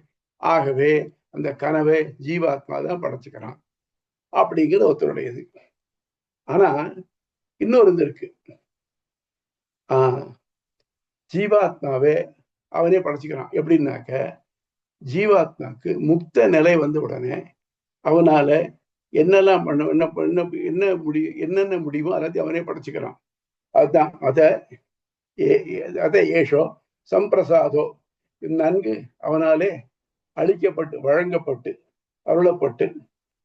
ஆகவே அந்த கனவை ஜீவாத்மா தான் படைச்சுக்கிறான் அப்படிங்கிறது ஒருத்தருடையது. ஆனா இன்னொரு இது இருக்கு. ஜீவாத்மாவே அவனே படைச்சுக்கிறான் எப்படின்னாக்க, ஜீவாத்மாக்கு முக்த நிலை வந்த உடனே அவனால என்னெல்லாம் என்னென்ன முடியுமோ எல்லாத்தையும் அவனே படைச்சுக்கிறான். அதுதான் அத ஏஷோ சம்பிரசாதோ, நன்கு அவனாலே அளிக்கப்பட்டு வழங்கப்பட்டு அருளப்பட்டு,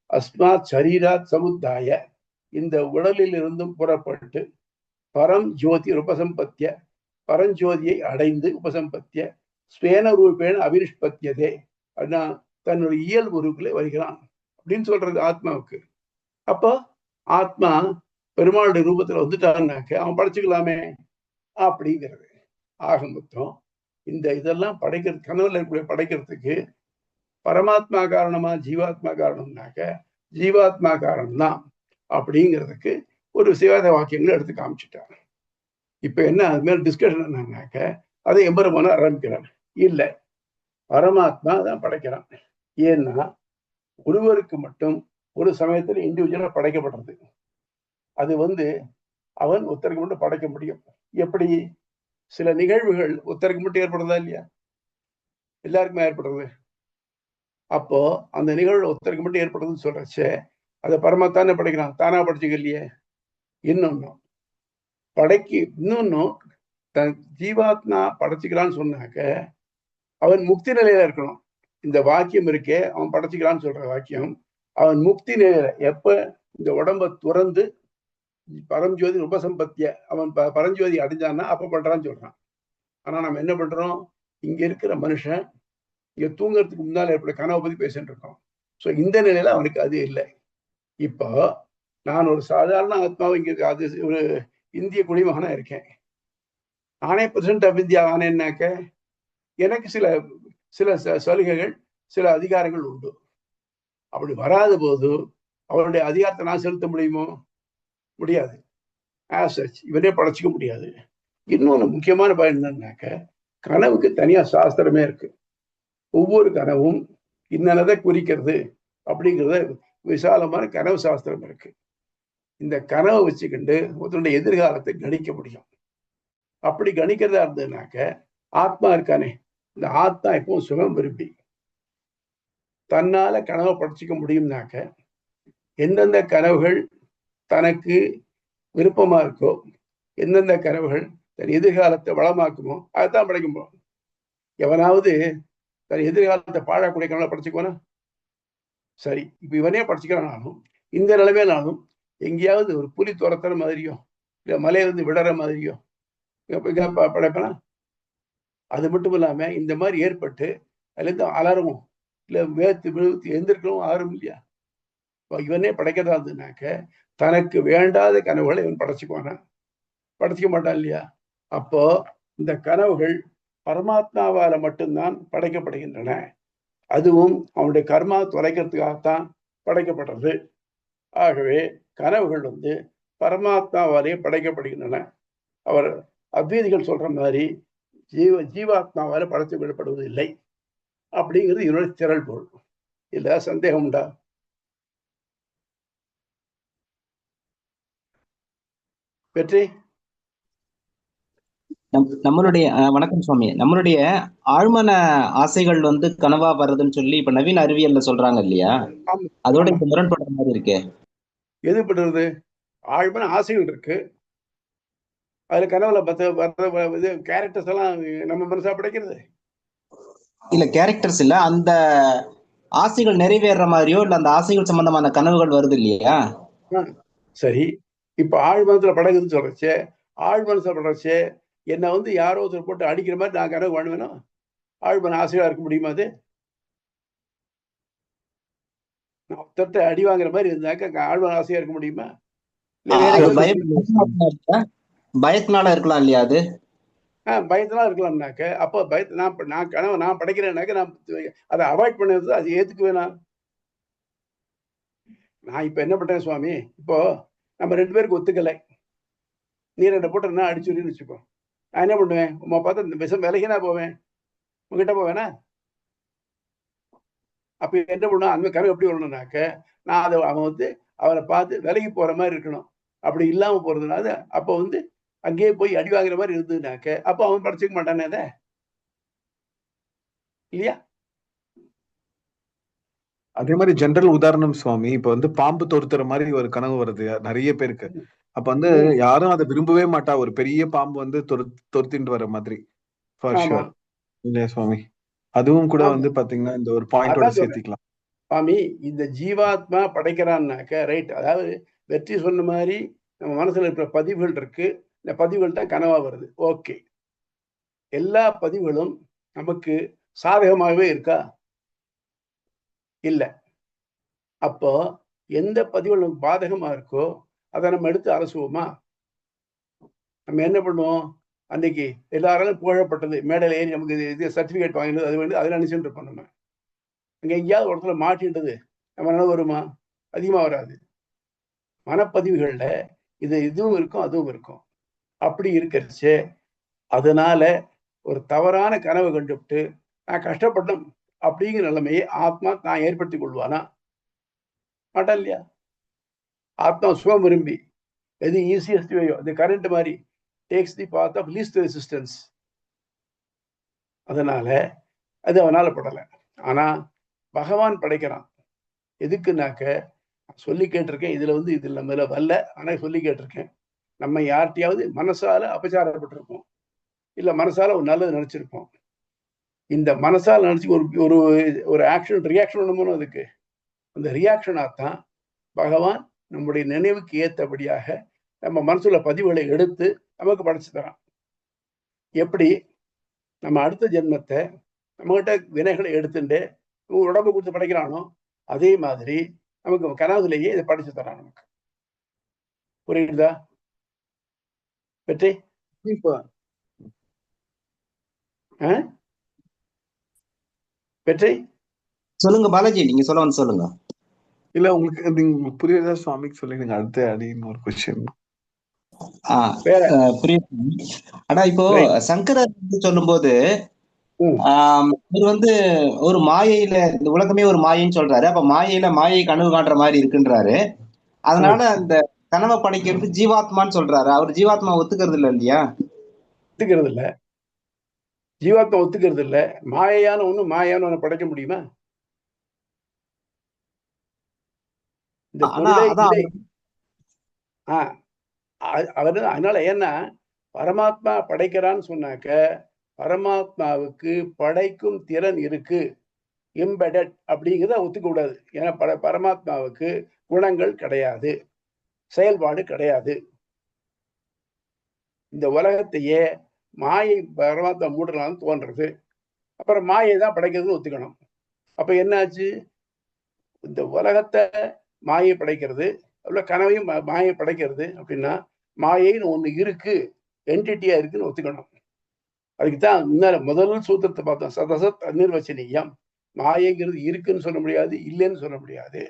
அஸ்மாத் சரீராத் சமுத்தாய, இந்த உடலில் இருந்தும் புறப்பட்டு, பரம் ஜோதி உபசம்பத்திய, பரஞ்சோதியை அடைந்து உபசம்பத்திய, ஸ்வேன ரூபேன அபினிஷ்பத்தியதே, அப்படின்னா தன்னுடைய இயல்பு உருவுக்குள்ளே வருகிறான் அப்படின்னு சொல்றது ஆத்மாவுக்கு. அப்போ ஆத்மா பெருமாளுடைய ரூபத்துல வந்துட்டான்னாக்க அவன் படைச்சுக்கலாமே அப்படிங்கிறது. ஆக மொத்தம் இந்த இதெல்லாம் படைக்கிறது, கனவுல இருக்கக்கூடிய படைக்கிறதுக்கு பரமாத்மா காரணமா ஜீவாத்மா காரணம்னாக்க ஜீவாத்மா காரணம் தான் அப்படிங்கிறதுக்கு ஒரு சிவாத வாக்கியங்களை எடுத்து காமிச்சுட்டாங்க. இப்ப என்ன அது மேல டிஸ்கஷன் என்னன்னாக்க, அதை எம்பெருமான ஆரம்பிக்கிறார். இல்லை, பரமாத்மா தான் படைக்கிறான். ஏன்னா ஒருவருக்கு மட்டும் ஒரு சமயத்துல இண்டிவிஜுவலா படைக்கப்படுறது. அது அவன் ஒருத்தருக்கு மட்டும் படைக்க முடியும். எப்படி? சில நிகழ்வுகள் ஒருத்தருக்கு மட்டும் ஏற்படுறதா இல்லையா? எல்லாருக்குமே ஏற்படுறது. அப்போ அந்த நிகழ்வு ஒருத்தருக்கு மட்டும் ஏற்படுதுன்னு சொல்றச்சே அதை பரமாத்தானே படைக்கிறான், தானா படைச்சுக்க இல்லையே. இன்னொன்னும் இன்னொன்னும் தன் ஜீவாத்மா படைச்சுக்கிறான்னு சொன்னாக்க அவன் முக்தி நிலையில இருக்கணும். இந்த வாக்கியம் இருக்கே, அவன் படைச்சுக்கிறான்னு சொல்ற வாக்கியம், அவன் முக்தி நிலையில எப்ப இந்த உடம்ப துறந்து பரஞ்சோதி உபசம்பத்திய அவன் பரஞ்சோதி அடைஞ்சான்னா அப்ப பண்றான்னு சொல்றான். ஆனா நம்ம என்ன பண்றோம், இங்க இருக்கிற மனுஷன் இங்க தூங்குறதுக்கு முன்னால ஏற்பட கனவை பத்தி பேசிட்டு இருக்கோம். ஸோ இந்த நிலையில அவனுக்கு அது இல்லை. இப்போ நான் ஒரு சாதாரண ஆத்மாவை இங்க அது ஒரு இந்திய குடிமகனா இருக்கேன். நானே பிரசிடென்ட் ஆஃப் இந்தியா ஆனேன்னாக்க எனக்கு சில சில சலுகைகள் சில அதிகாரங்கள் உண்டு. அப்படி வராத போது அவருடைய அதிகாரத்தை நான் செலுத்த முடியுமோ? முடியாது. இவனே படைச்சிக்க முடியாது. இன்னொன்னு முக்கியமான பயன் என்னன்னாக்க, கனவுக்கு தனியா சாஸ்திரமே இருக்கு. ஒவ்வொரு கனவும் இன்னதை குறிக்கிறது அப்படிங்கிறத விசாலமான கனவு சாஸ்திரம் இருக்கு. இந்த கனவை வச்சுக்கிண்டு ஒருத்தருடைய எதிர்காலத்தை கணிக்க முடியும். அப்படி கணிக்கிறதா இருந்ததுனாக்க ஆத்மா இருக்கானே, இந்த ஆத்மா எப்பவும் சுகம் விரும்பி தன்னால கனவை படைச்சிக்க முடியும்னாக்க எந்தெந்த கனவுகள் தனக்கு விருப்பமா இருக்கோ, எந்தெந்த கனவுகள் தன் எதிர்காலத்தை வளமாக்குமோ அதைத்தான் படைக்கும் போகும். எவனாவது தன் எதிர்காலத்தை பாழக்கூடிய கனவை படைச்சுக்குவானா? சரி, இப்ப இவனே படைச்சுக்கிறானாலும் இந்த நிலைமையினாலும் எங்கேயாவது ஒரு புலி துரத்துற மாதிரியோ இல்ல மலையிலிருந்து விடுற மாதிரியோ படைப்பனா? அது மட்டும் இல்லாம இந்த மாதிரி ஏற்பட்டு அதுல இருந்து அலறவும் இல்ல வேத்து விழுத்து எந்திருக்கவும் ஆறும் இல்லையா? இவனே படைக்கிறதா இருந்துனாக்க தனக்கு வேண்டாத கனவுகளை இவன் படைச்சுக்குவானா? படைச்சிக்க மாட்டான் இல்லையா? அப்போ இந்த கனவுகள் பரமாத்மாவால மட்டும்தான் படைக்கப்படுகின்றன. அதுவும் அவனுடைய கர்மா தொலைக்கிறதுக்காகத்தான் படைக்கப்பட்டது. ஆகவே கனவுகள் பரமாத்மாவாலே படைக்கப்படுகின்றன. அவர் அத்வைதிகள் சொல்ற மாதிரி ஜீவாத்மாவால படைத்து விடப்படுவது இல்லை அப்படிங்கிறது இவருடைய திரள் பொருள். இல்ல சந்தேகம் உண்டா? வெற்றி நம்மளுடைய வணக்கம் சுவாமி. நம்மளுடைய ஆழ்மன ஆசைகள் கனவா வருதுன்னு சொல்லி இப்ப நவீன அறிவியல்ல சொல்றாங்க இல்லையா? அதோட இப்ப முரண்படுற மாதிரி இருக்கே. எது பண்றது? ஆழ்மன ஆசைகள் இருக்கு, அதுல கனவுல கேரக்டர்ஸ் எல்லாம் நம்ம மனசா படைக்கிறது இல்ல. கேரக்டர்ஸ் இல்ல, அந்த ஆசைகள் நிறைவேற மாதிரியோ இல்ல அந்த ஆசைகள் சம்பந்தமான கனவுகள் வருது இல்லையா? சரி, இப்ப ஆழ்மனத்துல படகுதுன்னு சொல்றச்சே, ஆழ்மனசுல படுறச்சே என்னை யாரோ ஒருத்தர் போட்டு அடிக்கிற மாதிரி நான் கனவு பண்ணுவேனோ? ஆழ்மன ஆசையா இருக்க முடியுமா? அது நான் ஒருத்தர்கிட்ட அடி வாங்குற மாதிரி இருந்தாக்க ஆழ்மன ஆசையா இருக்க முடியுமா? பயத்தினால இருக்கலாம் இல்லையா? அது பயத்தினால இருக்கலாம்னாக்க அப்போ நான் கனவு நான் படைக்கிறேன்னாக்க நான் அதை அவாய்ட் பண்ணது அது ஏத்துக்குவேனா? நான் இப்ப என்ன பண்றேன் சுவாமி, இப்போ நம்ம 2 பேருக்கு ஒத்துக்கலை, நீ 2 போட்டு நான் அடிச்சுடுன்னு வச்சுக்கோ. நான் என்ன பண்ணுவேன், உமா பார்த்து இந்த விஷம் விலகினா போவேன், உங்ககிட்ட போவேனா? அப்ப என்ன பண்ணுவேன், அந்த கனவு எப்படி வரணும்னாக்க நான் அதை அவன் அவரை பார்த்து விலகி போற மாதிரி இருக்கணும். அப்படி இல்லாம போறதுனால அப்போ அங்கேயே போய் அடி வாங்குற மாதிரி இருந்ததுனாக்க அப்போ அவன் படைச்சிக்க மாட்டானே அதை, இல்லையா? அதே மாதிரி ஜெனரல் உதாரணம் சுவாமி, இப்ப பாம்பு தொடுத்துற மாதிரி ஒரு கனவு வருது நிறைய பேருக்கு. அப்ப யாரும் அதை விரும்பவே மாட்டா, ஒரு பெரிய பாம்பு தொடுத்திட்டு வர மாதிரி. இல்லையா சுவாமி? அதுவும் கூட பாத்தீங்கன்னா இந்த ஒரு பாயிண்டோட சேர்த்திக்கலாம் சுவாமி. இந்த ஜீவாத்மா படைக்கிறான்னாக்க ரைட், அதாவது வெற்றி சொன்ன மாதிரி நம்ம மனசுல இருக்கிற பதிவுகள் இருக்கு, இந்த பதிவுகள் தான் கனவா வருது. ஓகே, எல்லா பதிவுகளும் நமக்கு சாதகமாகவே இருக்கா? இல்ல. அப்போ எந்த பதிவுகள் நமக்கு பாதகமா இருக்கோ அதை நம்ம எடுத்து அலசுவோமா? நம்ம என்ன பண்ணுவோம், அன்னைக்கு எல்லாராலும் புகழப்பட்டது மேடையில் ஏறி நமக்கு இது சர்டிபிகேட் வாங்கினது அது அதில் நினைச்சுட்டு இருப்போம். நம்ம அங்கே எங்கேயாவது ஒரு இடத்துல மாட்டின்றது நம்ம நினைவு வருமா? அதிகமா வராது. மனப்பதிவுகள்ல இதுவும் இருக்கும் அதுவும் இருக்கும். அப்படி இருக்கிறச்சு அதனால ஒரு தவறான கனவு கண்டுபிட்டு நான் கஷ்டப்பட்டோம் அப்படிங்கிற நிலைமையை ஆத்மா நான் ஏற்படுத்தி கொள்வானா? மாட்டா இல்லையா? ஆத்மா சுகம் விரும்பி எது ஈஸியஸ்ட் வேயோ, அது கரண்ட் மாதிரி takes the path of least resistance. அதனால அது அவனால படலை. ஆனா பகவான் படைக்கிறான். எதுக்குனாக்க சொல்லி கேட்டிருக்கேன், இதுல வந்து இது நம்மள வரல, ஆனா சொல்லி கேட்டிருக்கேன். நம்ம யார்கிட்டயாவது மனசால அபச்சாரப்பட்டிருப்போம், இல்ல மனசால ஒரு நல்லது நினைச்சிருப்போம். இந்த மனசால நினைச்சு ஒரு ஒரு ஒரு ஆக்ஷன் ரியாக்ஷன் ஒண்ணுமோ அதுக்கு, அந்த ரியாக்ஷனாத்தான் பகவான் நம்முடைய நினைவுக்கு ஏத்தபடியாக நம்ம மனசுல பதிவுகளை எடுத்து நமக்கு படைச்சு தரான். எப்படி நம்ம அடுத்த ஜென்மத்தை நம்மகிட்ட வினைகளை எடுத்துட்டு உடம்பு கொடுத்து படைக்கிறானோ, அதே மாதிரி நமக்கு கனவுலேயே இதை படிச்சு தரான் நமக்கு. புரியுதா வெற்றி? வெற்றி சொல்லுங்க பாலாஜி, நீங்க சொல்ல வந்து சொல்லுங்க. இல்ல உங்களுக்கு நீங்க புரியுதா சுவாமிக்கு சொல்லிடுங்க. அடுத்த அடின்னு ஒரு கொஸ்டின். புரியுது. ஆனா இப்போ சங்கரர் சொல்லும் போது இவர் வந்து ஒரு மாயையில இந்த உலகமே ஒரு மாயைன்னு சொல்றாரு. அப்ப மாயையில மாயை கனவு காட்டுற மாதிரி இருக்குன்றாரு. அதனால அந்த கனவை படைக்கிறது ஜீவாத்மான்னு சொல்றாரு. அவர் ஜீவாத்மா ஒத்துக்கிறது இல்ல இல்லையா? ஒத்துக்கிறது இல்ல, ஜீவாத்மா ஒத்துக்கிறது இல்ல. மாயையான ஒண்ணு மாயான ஒண்ணு படைக்க முடியுமா? இந்த பொருளே இல்லை. அவர் அதனால ஏன்னா பரமாத்மா படைக்கிறான்னு சொன்னாக்க பரமாத்மாவுக்கு படைக்கும் திறன் இருக்கு, எம்பெடட் அப்படிங்கிறத ஒத்துக்க கூடாது. ஏன்னா பரமாத்மாவுக்கு குணங்கள் கிடையாது, செயல்பாடு கிடையாது. இந்த உலகத்தையே மாயை பரமாத்மா மூடலான்னு தோன்றது, அப்புறம் மாயை தான் படைக்கிறதுன்னு ஒத்துக்கணும். அப்ப என்னாச்சு? இந்த உலகத்தை மாயை படைக்கிறது, அவ்வளவு கனவையும் மாயை படைக்கிறது அப்படின்னா மாயைன்னு ஒண்ணு இருக்கு, என்டிட்டியா இருக்குன்னு ஒத்துக்கணும். அதுக்குதான் முன்னால முதல் சூத்திரத்தை பார்த்தோம், சதசத் அநிர்வச்சனீயம். மாயைங்கிறது இருக்குன்னு சொல்ல முடியாது, இல்லைன்னு சொல்ல முடியாது.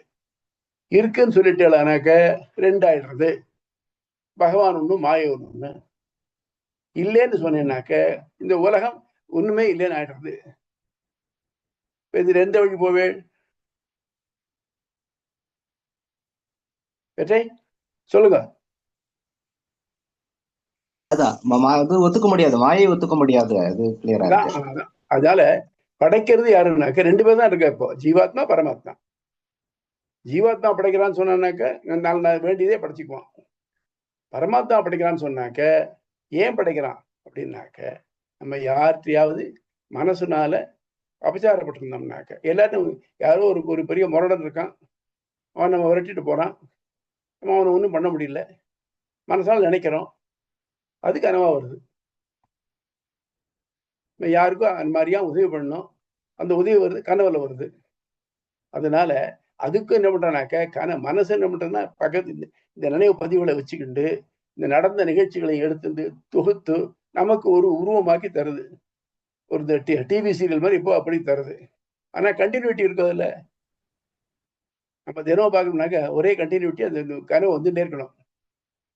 இருக்குன்னு சொல்லிட்டேனாக்க ரெண்டாயிடுறது, பகவான் ஒண்ணு மாயை ஒண்ணு. இல்லைன்னு சொன்னேன்னாக்க இந்த உலகம் ஒண்ணுமே இல்லைன்னு ஆயிடுறது. இது எந்த வழி போவே? சொல்லுங்க. ஒத்துக்க முடியாது, மாயை ஒத்துக்க முடியாது. அது கிளியரா இருக்கு. அதனால படைக்கிறது யாருன்னாக்க ரெண்டு பேர் தான் இருக்க இப்போ, ஜீவாத்மா பரமாத்மா. ஜீவாத்மா படைக்கிறான்னு சொன்னாக்க நான் வேண்டியதே படைச்சுக்குவான். பரமாத்மா படைக்கிறான்னு சொன்னாக்க ஏன் படைக்கிறான் அப்படின்னாக்க நம்ம யார்கிட்டையாவது மனசுனால அபச்சாரப்பட்டிருந்தோம்னாக்க, எல்லாத்தையும் யாரோ ஒரு பெரிய முரடன் இருக்கான், அவன் நம்ம விரட்டிட்டு போறான், நம்ம அவனை ஒன்றும் பண்ண முடியல, மனசால நினைக்கிறோம், அது கனவா வருது. யாருக்கும் அந்த மாதிரியா உதவி பண்ணணும், அந்த உதவி வருது, கனவுல வருது. அதனால அதுக்கும் என்ன பண்றானாக்க மனசு என்ன பண்றதுன்னா பக்கத்து இந்த நினைவு பதிவுகளை வச்சுக்கிண்டு இந்த நடந்த நிகழ்ச்சிகளை எடுத்து தொகுத்து நமக்கு ஒரு உருவமாக்கி தருது. ஒரு டிவி சீரியல் மாதிரி இப்போ அப்படி தருது. ஆனா கண்டினியூட்டி இருக்கிறதுல நம்ம தினம் பார்க்கணும்னாக்க ஒரே கண்டினியூட்டி அந்த கனவு வந்துட்டே இருக்கணும்.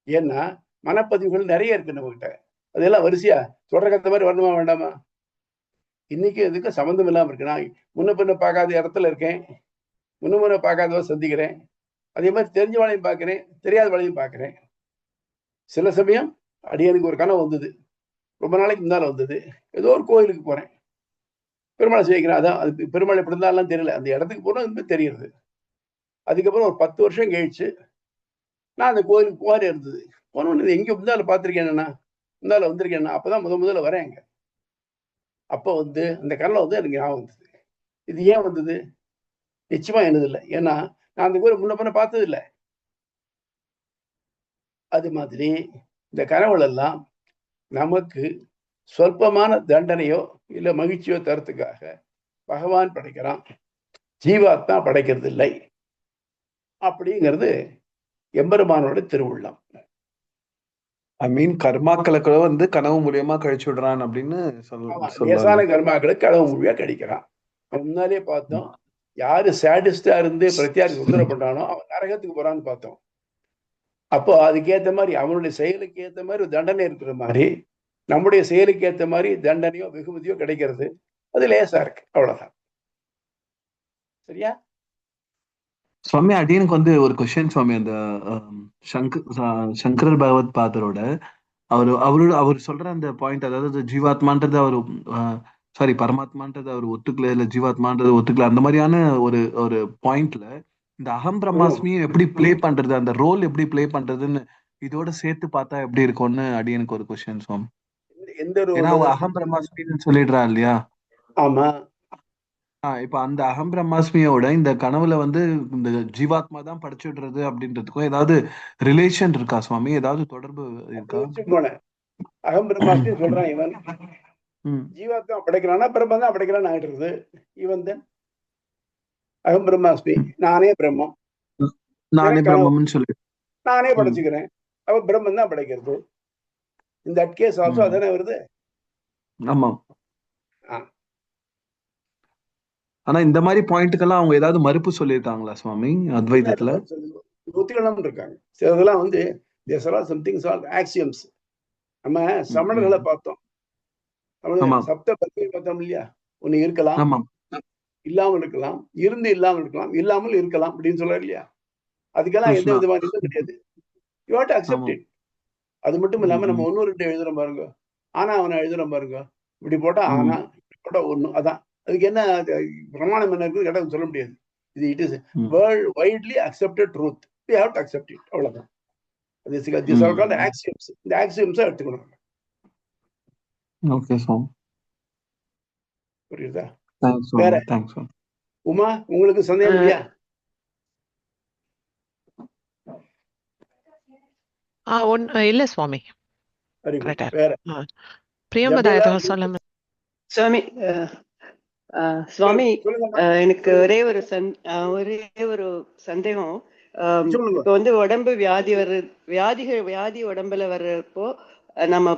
ஏன்னா மனப்பதிவுகள் நிறைய இருக்கு நம்ம கிட்ட, அதெல்லாம் வரிசையா தொடர கத்த மாதிரி வரணுமா வேண்டாமா? இன்னைக்கு இதுக்கு சம்மந்தம் இல்லாம இருக்கு. நான் முன்ன பின்ன பார்க்காத இடத்துல இருக்கேன், முன்ன பார்க்காதவ சந்திக்கிறேன், அதே மாதிரி தெரிஞ்ச வேலையும் பார்க்கிறேன், தெரியாத வேலையும் பார்க்கிறேன். சில சமயம் அடியனுக்கு ஒரு கனவு வந்தது, ரொம்ப நாளைக்கு முன்னால வந்தது. ஏதோ ஒரு கோயிலுக்கு போறேன், பெருமாளை சேவிக்கிறேன். அதான் அது பெருமாள் எப்படி இருந்தாலும் தெரியல, அந்த இடத்துக்கு போனோம் தெரியுது. அதுக்கப்புறம் ஒரு 10 வருஷம் கழிச்சு நான் அந்த கோயிலுக்கு போற இருந்தது. போனோன்னு எங்க முன்னால பார்த்திருக்கேன்னா, முன்னால வந்திருக்கேன்னா, அப்பதான் முதல்ல வரேங்க. அப்போ அந்த கனவுல எனக்கு ஞாபகம் வந்தது. இது ஏன் வந்தது? நிச்சயமா என்னது இல்லை, ஏன்னா நான் அந்த கோயில் முன்ன பண்ண பார்த்தது இல்லை. அது மாதிரி இந்த கனவுகள் எல்லாம் நமக்கு சொற்பமான தண்டனையோ இல்ல மகிழ்ச்சியோ தரத்துக்காக பகவான் படைக்கிறான், ஜீவாத்மா படைக்கிறது இல்லை அப்படிங்கிறது எம்பெருமானோட திருவுள்ளம். ஐ மீன் கர்மாக்களை கூட கனவு மூலியமா கழிச்சு விடுறான் அப்படின்னு லேசான கர்மாக்களை கனவு மூலியா கழிக்கிறான். முன்னாலே பார்த்தோம், யாரு சாடிஸ்டா இருந்து பிரத்யாருக்கு உத்தரவு பண்றானோ அவன் நரகத்துக்கு போறான்னு பார்த்தோம். அப்போ அதுக்கேற்ற மாதிரி அவனுடைய செயலுக்கு ஏற்ற மாதிரி ஒரு தண்டனை இருக்கிற மாதிரி நம்முடைய செயலுக்கு ஏற்ற மாதிரி தண்டனையோ வெகுமதியோ கிடைக்கிறது. அது லேசா இருக்கு, அவ்வளவுதான். சரியா சுவாமி? அடியனுக்கு ஒரு கொஸ்டின் சுவாமி. அந்த சங்கரர் பகவத் பாதரோட அவர் சொல்ற அந்த பாயிண்ட், அதாவது ஜீவாத்மான்றது அவரு சாரி பரமாத்மான்றது அவர் ஒத்துக்கல, இல்ல ஜீவாத்மான்றது ஒத்துக்கல, அந்த மாதிரியான ஒரு ஒரு பாயிண்ட்ல இந்த அகம் பிரம்மாஸ்மியும் எப்படி ப்ளே பண்றது, அந்த ரோல் எப்படி ப்ளே பண்றதுன்னு இதோட சேர்த்து பார்த்தா எப்படி இருக்கும்னு அடியனுக்கு ஒரு கொஸ்டின் சுவாமி. எந்த ஏன்னா ரோல்? அவ அகம் பிரம்மாஸ்மின்னு சொல்லிடுறா இல்லையா? ஆமா. இப்ப அந்த அகம் பிரம்மாஸ்மியோட இந்த கனவுல வந்து இந்த ஜீவாத்மா தான் படைச்சுடுறது அப்படின்றதுக்கும் ஏதாவது ரிலேஷன் இருக்கா சுவாமி? ஏதாவது தொடர்பு இருக்கா? போனேன். அகம் பிரம்மாஸ்மி சொல்றான் இவன். ஜீவாத்மா படைக்கிறானா பிரம்மம் தான் படைக்கிறான்னு ஆயிடுறது. இவன் தான் அகம் பிரம்மாஸ்மி, நானே பிரம்மம், நானே பிரம்மம்னு சொல்லி நானே படைச்சுக்கிறேன், அவ பிரம்மம் தான் படைக்கிறது. இந்த கேஸ் ஆல்சோ அதானே வருது. ஆமா. ஆனா இந்த மாதிரி பாயிண்ட்டுக்கெல்லாம் அவங்க ஏதாவது மறுப்பு சொல்லியிருக்காங்களா சுவாமி அத்வைதத்துல? ஒத்துக்கணும் இருக்காங்க. சிலதெல்லாம் வந்து சம்திங்ஸ் ஆல் ஆக்சியம்ஸ். நம்ம சமணர்களை பார்த்தோம், சப்த பத்தி பார்த்தோம் இல்லையா? ஒண்ணு இருக்கலாம், இல்லாமல் இருக்கலாம், இருந்து இல்லாமல் இருக்கலாம், இல்லாமல் இருக்கலாம் அப்படின்னு சொல்றாரு இல்லையா? அதுக்கெல்லாம் எந்த விதமான இதுவும் கிடையாது. You have to accept it. அது மட்டும் இல்லாம நம்ம ஒன்னு ரெண்டு எழுதுறோம் பாருங்க, ஆனா அவனை எழுதுறோம் பாருங்க, இப்படி போட்டா ஆனா, இப்படி போட்டா ஒண்ணு, அதான் அதுக்கு என்ன பிரமாணம் என்ன இருக்குன்னு கேட்டா சொல்ல முடியாது. இது it is world widely accepted truth. We have to accept it, அவ்வளவுதான். These are called axioms. இந்த axioms எடுத்துக்கணும். ஓகே சார், புரியுதா? வேற உமா, உங்களுக்கு சந்தேகம் இல்லையா? இல்ல சுவாமி. வேற சுவாமி, சுவாமி எனக்கு ஒரே ஒரு சந்தேகம். இப்ப வந்து உடம்பு வியாதி உடம்புல வர்றப்போ நம்ம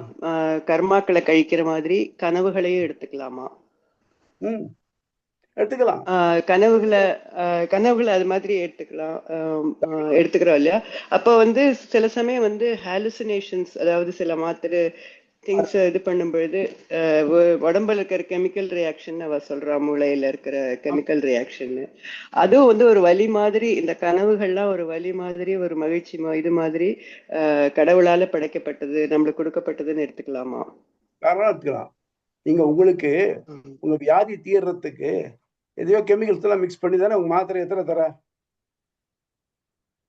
கர்மாக்களை கழிக்கிற மாதிரி கனவுகளையும் எடுத்துக்கலாமா? எடுத்துக்கலாம். கனவுகளை அது மாதிரி எடுத்துக்கிறோம் இல்லையா? அப்ப வந்து சில சமயம் வந்து ஹாலுசினேஷன்ஸ், அதாவது சில மாத்திரை திங்ஸ் இது பண்ணும்பொழுது உடம்புல இருக்கிற கெமிக்கல் ரியாக்ஷன் அவ சொல்றா, மூளையில இருக்கிற கெமிக்கல் ரியாக்ஷன், அதுவும் வந்து ஒரு வலி மாதிரி, இந்த கனவுகள்லாம் ஒரு வலி மாதிரி, ஒரு மகிழ்ச்சி இது மாதிரி கடவுளால படைக்கப்பட்டது, நம்மளுக்கு கொடுக்கப்பட்டதுன்னு எடுத்துக்கலாமா? தாராளமா எடுத்துக்கலாம். நீங்க உங்களுக்கு உங்க வியாதி தீர்றதுக்கு எதையோ கெமிக்கல்ஸ் எல்லாம் மிக்ஸ் பண்ணி தானே உங்க மாத்திரை எத்தனை தர,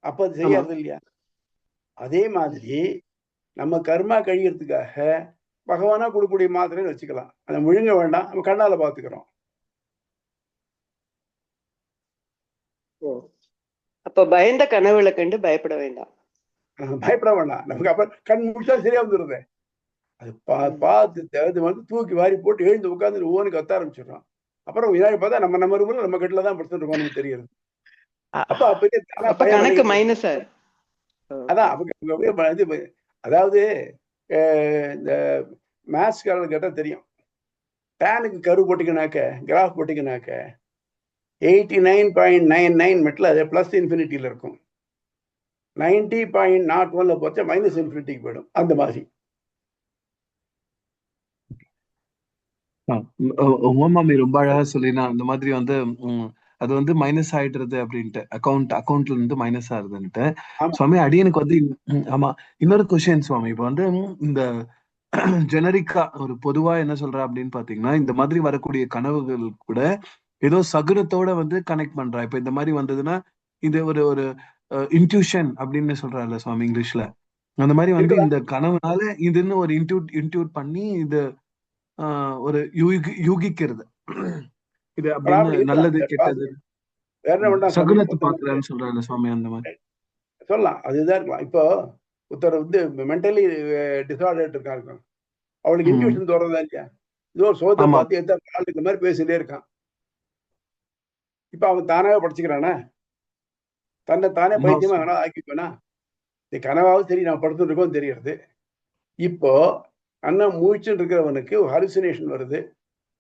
அப்ப அது செய்யாது இல்லையா? அதே மாதிரி நம்ம கர்மா கழிக்கிறதுக்காக பகவானா கொடுக்கக்கூடிய மாத்திரைன்னு வச்சுக்கலாம். அதை முழுங்க வேண்டாம், நம்ம கண்ணால பாத்துக்கிறோம். அப்ப பயந்த கனவுல கண்டு பயப்பட வேண்டாம். பயப்பட வேண்டாம், நமக்கு அப்ப கண் முடிச்சா சரியா வந்துடுது. அது பார்த்து வந்து தூக்கி வாரி போட்டு எழுந்து உட்காந்து ஓனுக்கு கத்த ஆரம்பிச்சிடுறோம். அப்புறம் வினாடி பார்த்தா நம்ம ரூம்ல நம்ம கட்டில தான் படுத்துட்டு இருக்கோம், நமக்கு தெரியுது. அப்ப கணக்கு மைனஸ். அதான் அவங்க அதாவது இந்த மேத்ஸ்காரர்கள் கேட்டா தெரியும். டேனுக்கு கரு போட்டிங்கனாக்க, கிராஃப் போட்டிங்கனாக்க 89.99 மெட்ல அது பிளஸ் இன்ஃபினிட்டியில இருக்கும், 90.01ல போச்சா மைனஸ் இன்ஃபினிட்டிக்கு போயிடும். அந்த மாதிரி உமாமி ரொம்ப அழகா சொல்லினா, அந்த மாதிரி வந்து அது வந்து மைனஸ் ஆயிடுறது அப்படின்ட்டு, அக்கௌண்ட்ல இருந்து மைனஸ் ஆகுதுன்ட்டு. சுவாமி அடியனுக்கு வந்து ஆமா இன்னொரு கொஸ்டின் சுவாமி. இப்ப வந்து இந்த ஜெனரிக்கா ஒரு பொதுவா என்ன சொல்றா அப்படின்னு பாத்தீங்கன்னா, இந்த மாதிரி வரக்கூடிய கனவுகள் கூட ஏதோ சகுனத்தோட வந்து கனெக்ட் பண்றா. இப்ப இந்த மாதிரி வந்ததுன்னா இது ஒரு ஒரு இன்ட்யூஷன் அப்படின்னு சொல்றாருல்ல சுவாமி இங்கிலீஷ்ல, அந்த மாதிரி வந்து இந்த கனவுனால இதுன்னு ஒரு இன்ட்யூட் பண்ணி இது ஒரு யூகிக்கிறது, இது அப்படின்னு நல்லது கெட்டது சகுனத்தை பாக்குறான்னு சொல்றாங்க சுவாமி. அந்த மாதிரி சொல்லலாம், அதுதான் இருக்கலாம். இப்போ ஒருத்தர் வந்து மென்டலி டிசார்டர் இருக்காங்க, அவளுக்கு இன்ட்யூஷன் தோறதா இல்லையா? இதோ ஒரு சோத்தை பார்த்து இந்த மாதிரி பேசிட்டே இருக்கான். இப்ப அவன் தானாவே படிச்சுக்கிறானா? தன்னை தானே பைத்தியமா வேணா ஆக்கிக்குவேனா? இந்த கனவாவது சரி நான் படுத்துட்டு இருக்கோம் தெரியுது. இப்போ அண்ணன் மூச்சுன்னு இருக்கிறவனுக்கு ஹலுசினேஷன் வருது,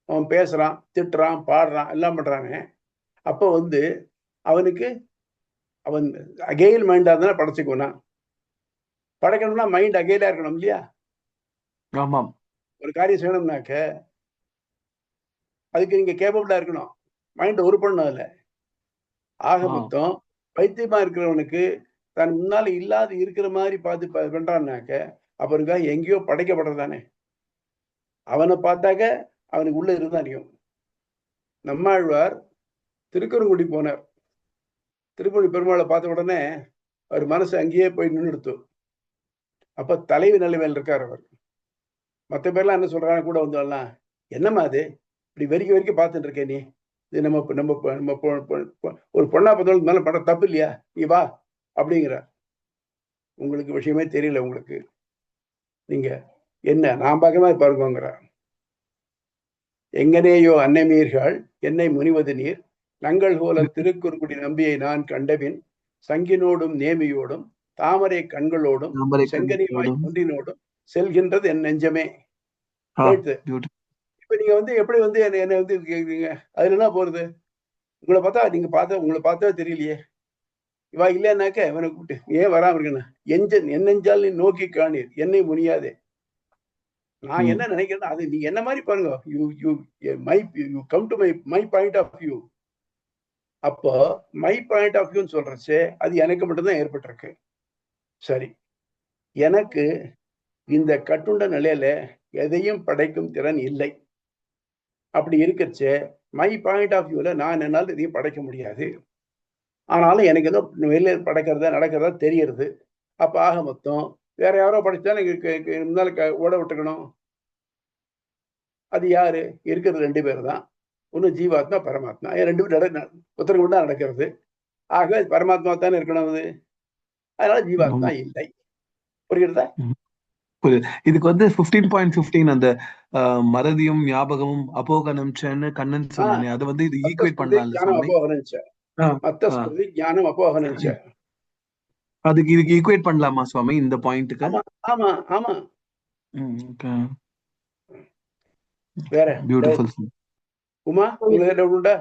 அவன் பேசுறான், திட்டுறான், பாடுறான், எல்லாம் பண்றாங்க. அப்போ வந்து அவனுக்கு அவன் அகெயில் மைண்டா இருந்தா படைச்சுக்குவனா? படைக்கணும்னா மைண்ட் அகெயிலா இருக்கணும் இல்லையா? ஆமாம். ஒரு காரியம் செய்யணும்னாக்க அதுக்கு நீங்க கேப்பபிளா இருக்கணும், மைண்ட் ஒரு பண்ணணும். அதுல ஆக மொத்தம் பைத்தியமா இருக்கிறவனுக்கு தன் முன்னால இல்லாத இருக்கிற மாதிரி பார்த்து பண்றான்னாக்க அப்புறம் எங்கேயோ படைக்கப்படுறதானே. அவனை பார்த்தாக்க அவனுக்கு உள்ள இருந்தா அறியும். நம்மாழ்வார் திருக்குறங்குடி போனார். திருக்குறள் பெருமாளை பார்த்த உடனே அவர் மனசு அங்கேயே போய் நின்றுடுத்து. அப்ப தலைவி நிலைமையில் இருக்கார் அவர். மற்ற பேர்லாம் என்ன சொல்றாங்க கூட வந்தாலாம், என்னம்மா அது இப்படி வரைக்கும் வரைக்கும் பார்த்துட்டு இருக்கேன், நீ இது நம்ம நம்ம நம்ம ஒரு பொண்ணா பார்த்தாலும் மேல படம் தப்பு இல்லையா, நீ வா அப்படிங்கிற. உங்களுக்கு விஷயமே தெரியல, உங்களுக்கு நீங்க என்ன நான் பார்க்கவே பாருங்கிற. எங்கனேயோ அன்னைமீர்கள் என்னை முனிவது நீர் நங்கள் போல திருக்குறுங்குடி நம்பியை நான் கண்டபின் சங்கினோடும் நேமியோடும் தாமரை கண்களோடும் செங்கனிவாய் ஒன்றினோடும் செல்கின்றது என் நெஞ்சமே. இப்ப நீங்க வந்து எப்படி வந்து என்ன வந்து கேக்குறீங்க, அதுல என்ன போறது? உங்களை பார்த்தா உங்களை பார்த்தா தெரியலையே. இவா இல்லைன்னாக்க இவனை கூப்பிட்டு ஏன் வராம இருக்கணும், என் நெஞ்சால் நீ நோக்கி காணீர் என்னை முனியாதே. நான் என்ன நினைக்கிறேன்னா அது நீங்க என்ன மாதிரி பாருங்க. You come to my point of view. அப்போ மை பாயிண்ட் ஆஃப் வியூன்னு சொல்றச்சு அது எனக்கு மட்டும்தான் ஏற்பட்டிருக்கு. சரி, எனக்கு இந்த கட்டுண்ட நிலையில எதையும் படைக்கும் திறன் இல்லை. அப்படி இருக்கச்சு மை பாயிண்ட் ஆஃப் வியூல நான் என்னால் எதையும் படைக்க முடியாது. ஆனாலும் எனக்கு ஏதோ வெளியே படைக்கிறதா நடக்கிறதா தெரியறது. அப்ப ஆக மொத்தம் வேற யாரோ படைச்சா முன்னால ஓட விட்டுக்கணும். அது யாரு? இருக்கிறது 2 பேர் தான். ஒண்ணு ஜீவாத்மா, பரமாத்மா. 2 பேரும் ஒருத்தருக்கு தான் நடக்கிறது. ஆக பரமாத்மா தானே இருக்கணும் அது. அதனால ஜீவாத்மா இல்லை. புரியுறதா? இதுக்கு வந்து 15.15 அந்த மறதியும் ஞாபகமும் அபோகனம் கண்ணன் சொன்னானே, அது வந்து இது ஈக்குவேட் பண்ணலாம். ஞானம் அபோகனம் அதுக்கு இதுக்கு ஈக்குவேட் பண்ணலாமா சுவாமி இந்த பாயிண்ட்க்கு? ஆமா ஆமா. வேற பியூட்டிஃபுல். உமா உங்களுக்கு டவுட் உண்டா?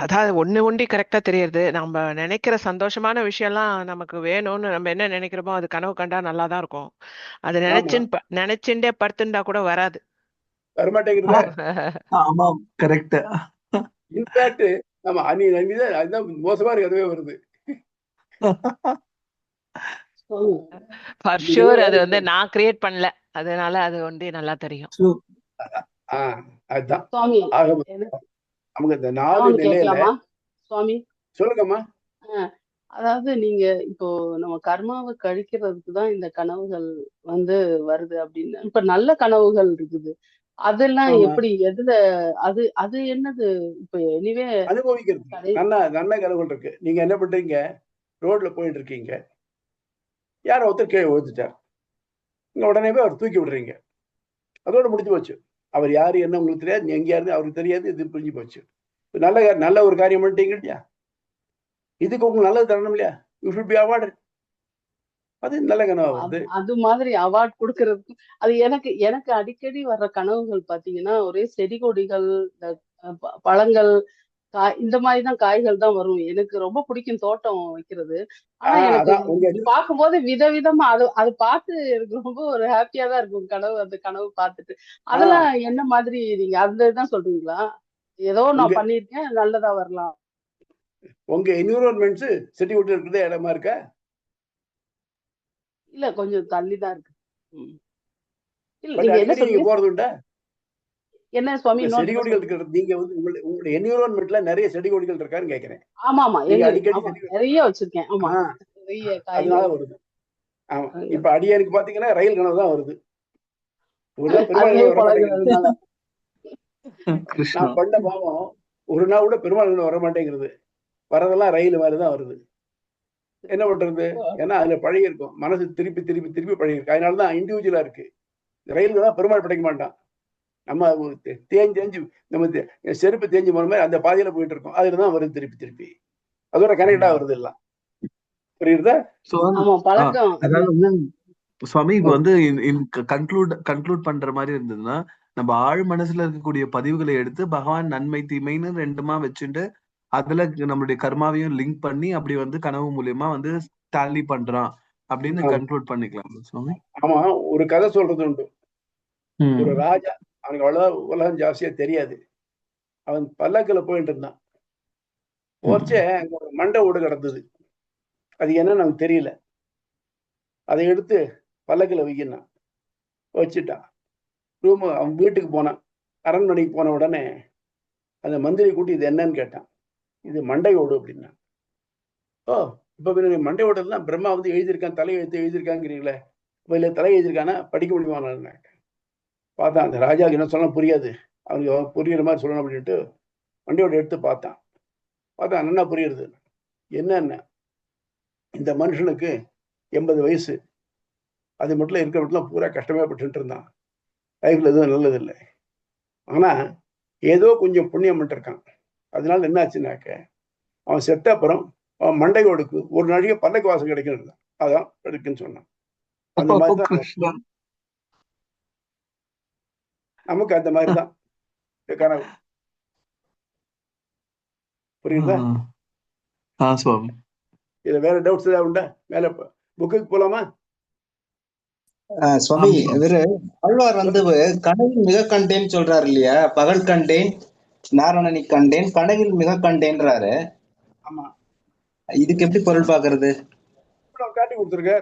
அதாவது ஒண்டி கரெக்டா தெரியுது. நம்ம நினைக்கிற சந்தோஷமான விஷயம்லாம் நமக்கு வேணும்னு நம்ம என்ன நினைக்கிறோமோ அது கனவு கண்டா நல்லாதான் இருக்கும். அது நினைச்சுட்டே படுத்துண்டா கூட வராது, வரமாட்டேங்கிறது. ஆமா, கரெக்ட். இன்ஃபேக்ட் ஆமா அதுதான் மோசமா இருக்கு, அதுவே வருது. ஃபார் ஷூர் அது வந்து நான் கிரியேட் பண்ணல, அதனால அது வந்து நல்லா தெரியும். அதுதான் நமக்கு இந்த 4 நிலையில. சுவாமி சொல்லுங்கம்மா. அதாவது நீங்க இப்போ நம்ம கர்மாவை கழிக்கிறதுக்கு தான் இந்த கனவுகள் வந்து வருது அப்படின்னு. இப்ப நல்ல கனவுகள் இருக்குது, அதெல்லாம் எப்படி, எதுல அது அது என்னது? இப்ப எனிவே அனுபவிக்கிறது நன்மை கனவுகள் இருக்கு. நீங்க என்ன பண்றீங்க, ரோட்ல போயிட்டு இருக்கீங்க, யாரோ ஒருத்தர் கீழே விழுந்துட்டார், நீங்க உடனே போய் அவர் தூக்கி விடுறீங்க, அதோட முடிஞ்சு போச்சு. அவர் யாரு என்ன உங்களுக்கு தெரியாது, நீ எங்க யாரு அவருக்கு தெரியாது, இது புரிஞ்சு போச்சு. நல்ல ஒரு காரியம் பண்ணிட்டீங்க இல்லையா, இதுக்கு உங்களுக்கு நல்லது தரணும் இல்லையா, யூ ஷுட் பி அவார்டு. அது நல்ல கனவு வருது. அது மாதிரி அவார்ட் கொடுக்கறதுக்கு அது எனக்கு அடிக்கடி வர்ற கனவுகள் பாத்தீங்கன்னா ஒரே செடி கொடிகள், பழங்கள், இந்த மாதிரிதான் காய்கள் தான் வரும். எனக்கு ரொம்ப பிடிக்கும் தோட்டம் வைக்கிறது. ஆனா எனக்கு பார்க்கும்போது விதவிதமா அது பார்த்து எனக்கு ரொம்ப ஒரு ஹாப்பியா தான் இருக்கும் அந்த கனவு பார்த்துட்டு. அதெல்லாம் என்ன மாதிரி நீங்க அந்த இதுதான் சொல்றீங்களா? ஏதோ நான் பண்ணிருக்கேன், நல்லதா வரலாம். உங்க என்விரான்மெண்ட்ஸ் செடி கொடி இருக்கிறதே இடமா இருக்கா? இல்ல, கொஞ்சம் தள்ளிதான் இருக்கு. இல்ல, நீங்க என்ன சொல்றீங்க, போறது உண்டா? என்ன சுவாமி? செடி கொடிகள் இருக்கிறது நீங்க வந்து உங்களுடைய என்விரான்மெண்ட்ல நிறைய செடி கொடிகள் இருக்கான்னு கேக்குறேன். ஆமா ஆமா, நிறைய வச்சிருக்கேன். ஆமா, நிறைய அதனால வருது. ஆமா, இப்ப அடியாருக்கு பாத்தீங்கன்னா ரயில் கனவு தான் வருது. நான் பண்ண பாவம் ஒரு நாள் கூட பெருமாள் கனவு வர மாட்டேங்கிறது, வரதெல்லாம் ரயில் மாதிரிதான் வருது. என்ன பண்றது? ஏன்னா அதுல பழகி இருக்கும், மனசு திருப்பி திருப்பி திருப்பி பழகி இருக்கு. அதனாலதான் இண்டிவிஜுவலா இருக்கு. ரயில் தான் பெருமாள் படைக்க மாட்டான். நம்ம தேஞ்சு நம்ம செருப்பு தேஞ்சு போன மாதிரி அந்த பாதையில போயிட்டு இருக்கோம், அதுலதான் வருது திருப்பி திருப்பி, அதோட கனெக்டா வருது எல்லாம். புரியுதா? சுவாமி இப்ப வந்து கன்க்ளூட் பண்ற மாதிரி இருந்ததுன்னா, நம்ம ஆழ் மனசுல இருக்கக்கூடிய பதிவுகளை எடுத்து பகவான் நன்மை தீமைன்னு 2மா வச்சுட்டு அதுல நம்மளுடைய கர்மாவையும் லிங்க் பண்ணி அப்படி வந்து கனவு மூலியமா வந்து டாலி பண்றான் அப்படின்னு கன்க்ளூட் பண்ணிக்கலாம் சுவாமி. ஆமா, ஒரு கதை சொல்றது உண்டு. ஒரு ராஜா, அவனுக்கு அவ்வளவு உலகம் ஜாஸ்தியா தெரியாது, அவன் பல்லக்குல போயிட்டு இருந்தான். போச்சே அங்க ஒரு மண்டை ஓடு கிடந்தது, அது என்னன்னு நமக்கு தெரியல. அதை எடுத்து பல்லக்குல வைக்கினான். வச்சுட்டான். ரூமு அவன் வீட்டுக்கு போனான். அரண்மனைக்கு போன உடனே அந்த மந்திரி கூட்டி இது என்னன்னு கேட்டான். இது மண்டை ஓடு அப்படின்னா. ஓ, இப்ப மண்டை ஓடுலாம் பிரம்மா வந்து எழுதியிருக்கான், தலை எழுத்து எழுதியிருக்காங்கிறீங்களே, இப்ப இல்ல தலை எழுதியிருக்கானா படிக்க முடியுமா? பார்த்தான். அந்த ராஜாவுக்கு என்ன சொன்னா புரியாது, அவனுக்கு புரியுற மாதிரி சொல்லணும் அப்படின்ட்டு மண்டையோட எடுத்து பார்த்தான். நல்லா புரியுறது. என்னென்ன, இந்த மனுஷனுக்கு 80 வயசு, அது மட்டும் இருக்கிறவங்கலாம் பூரா கஷ்டமே பட்டு இருந்தான். லைஃப்ல எதுவும் நல்லது இல்லை. ஆனா ஏதோ கொஞ்சம் புண்ணியம் பண்ணிருக்கான். அதனால என்ன ஆச்சுனாக்க, அவன் செத்த அப்புறம் அவன் மண்டையோடுக்கு ஒரு நாளைக்கு பல்லக்கு வாசம் கிடைக்கணும். அதான் இருக்குன்னு சொன்னான். அந்த மாதிரிதான் நமக்கு அந்த மாதிரிதான் கனவு. புரியுதா? இதுல வேற டவுட்ஸ் ஏதாவது உண்டா? மேல புக்குக்கு போலாமா? சுவாமி, இவரு ஆழ்வார் வந்து கனவில் மிக கண்டேன்னு சொல்றாரு இல்லையா? பகல் கண்டேன், நாராயணனை கண்டேன், கனவில் மிக கண்டேன்றாரு. ஆமா, இதுக்கு எப்படி பொருள் பாக்குறது? காட்டி கொடுத்துருக்க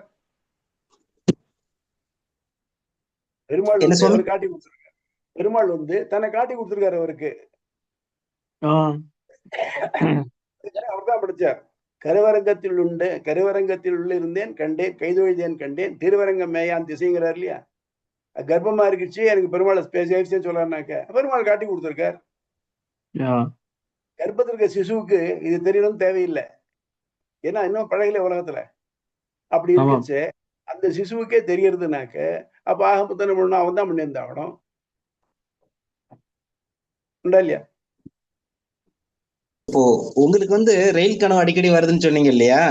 பெருமாள் காட்டி கொடுத்துருக்க. பெருமாள் வந்து தன்னை காட்டி கொடுத்துருக்காரு அவருக்கு. அவர்தான் படிச்சார். கருவரங்கத்தில் உள்ள இருந்தேன் கண்டேன், கைதொழுதேன் கண்டேன், திருவரங்கம் மேயான் திசைங்கிறார் இல்லையா? கர்ப்பமா இருந்துச்சு, எனக்கு பெருமாள் பேசியாச்சுன்னு சொல்றாருனாக்க பெருமாள் காட்டி கொடுத்துருக்கார். கர்ப்பத்தில் இருக்க சிசுவுக்கு இது தெரியணும் தேவையில்லை. ஏன்னா இன்னும் பழகல உலகத்துல. அப்படி இருந்துச்சு அந்த சிசுவுக்கே தெரியறதுனாக்க அப்ப ஆகப்பத்தனை பண்ணணும், அவன் தான் பண்ணியிருந்தாகணும். உண்டா இல்லையா? இப்போ உங்களுக்கு வந்து ரயில் கனவு அடிக்கடி வருதுன்னு சொன்னீங்க இல்லையா?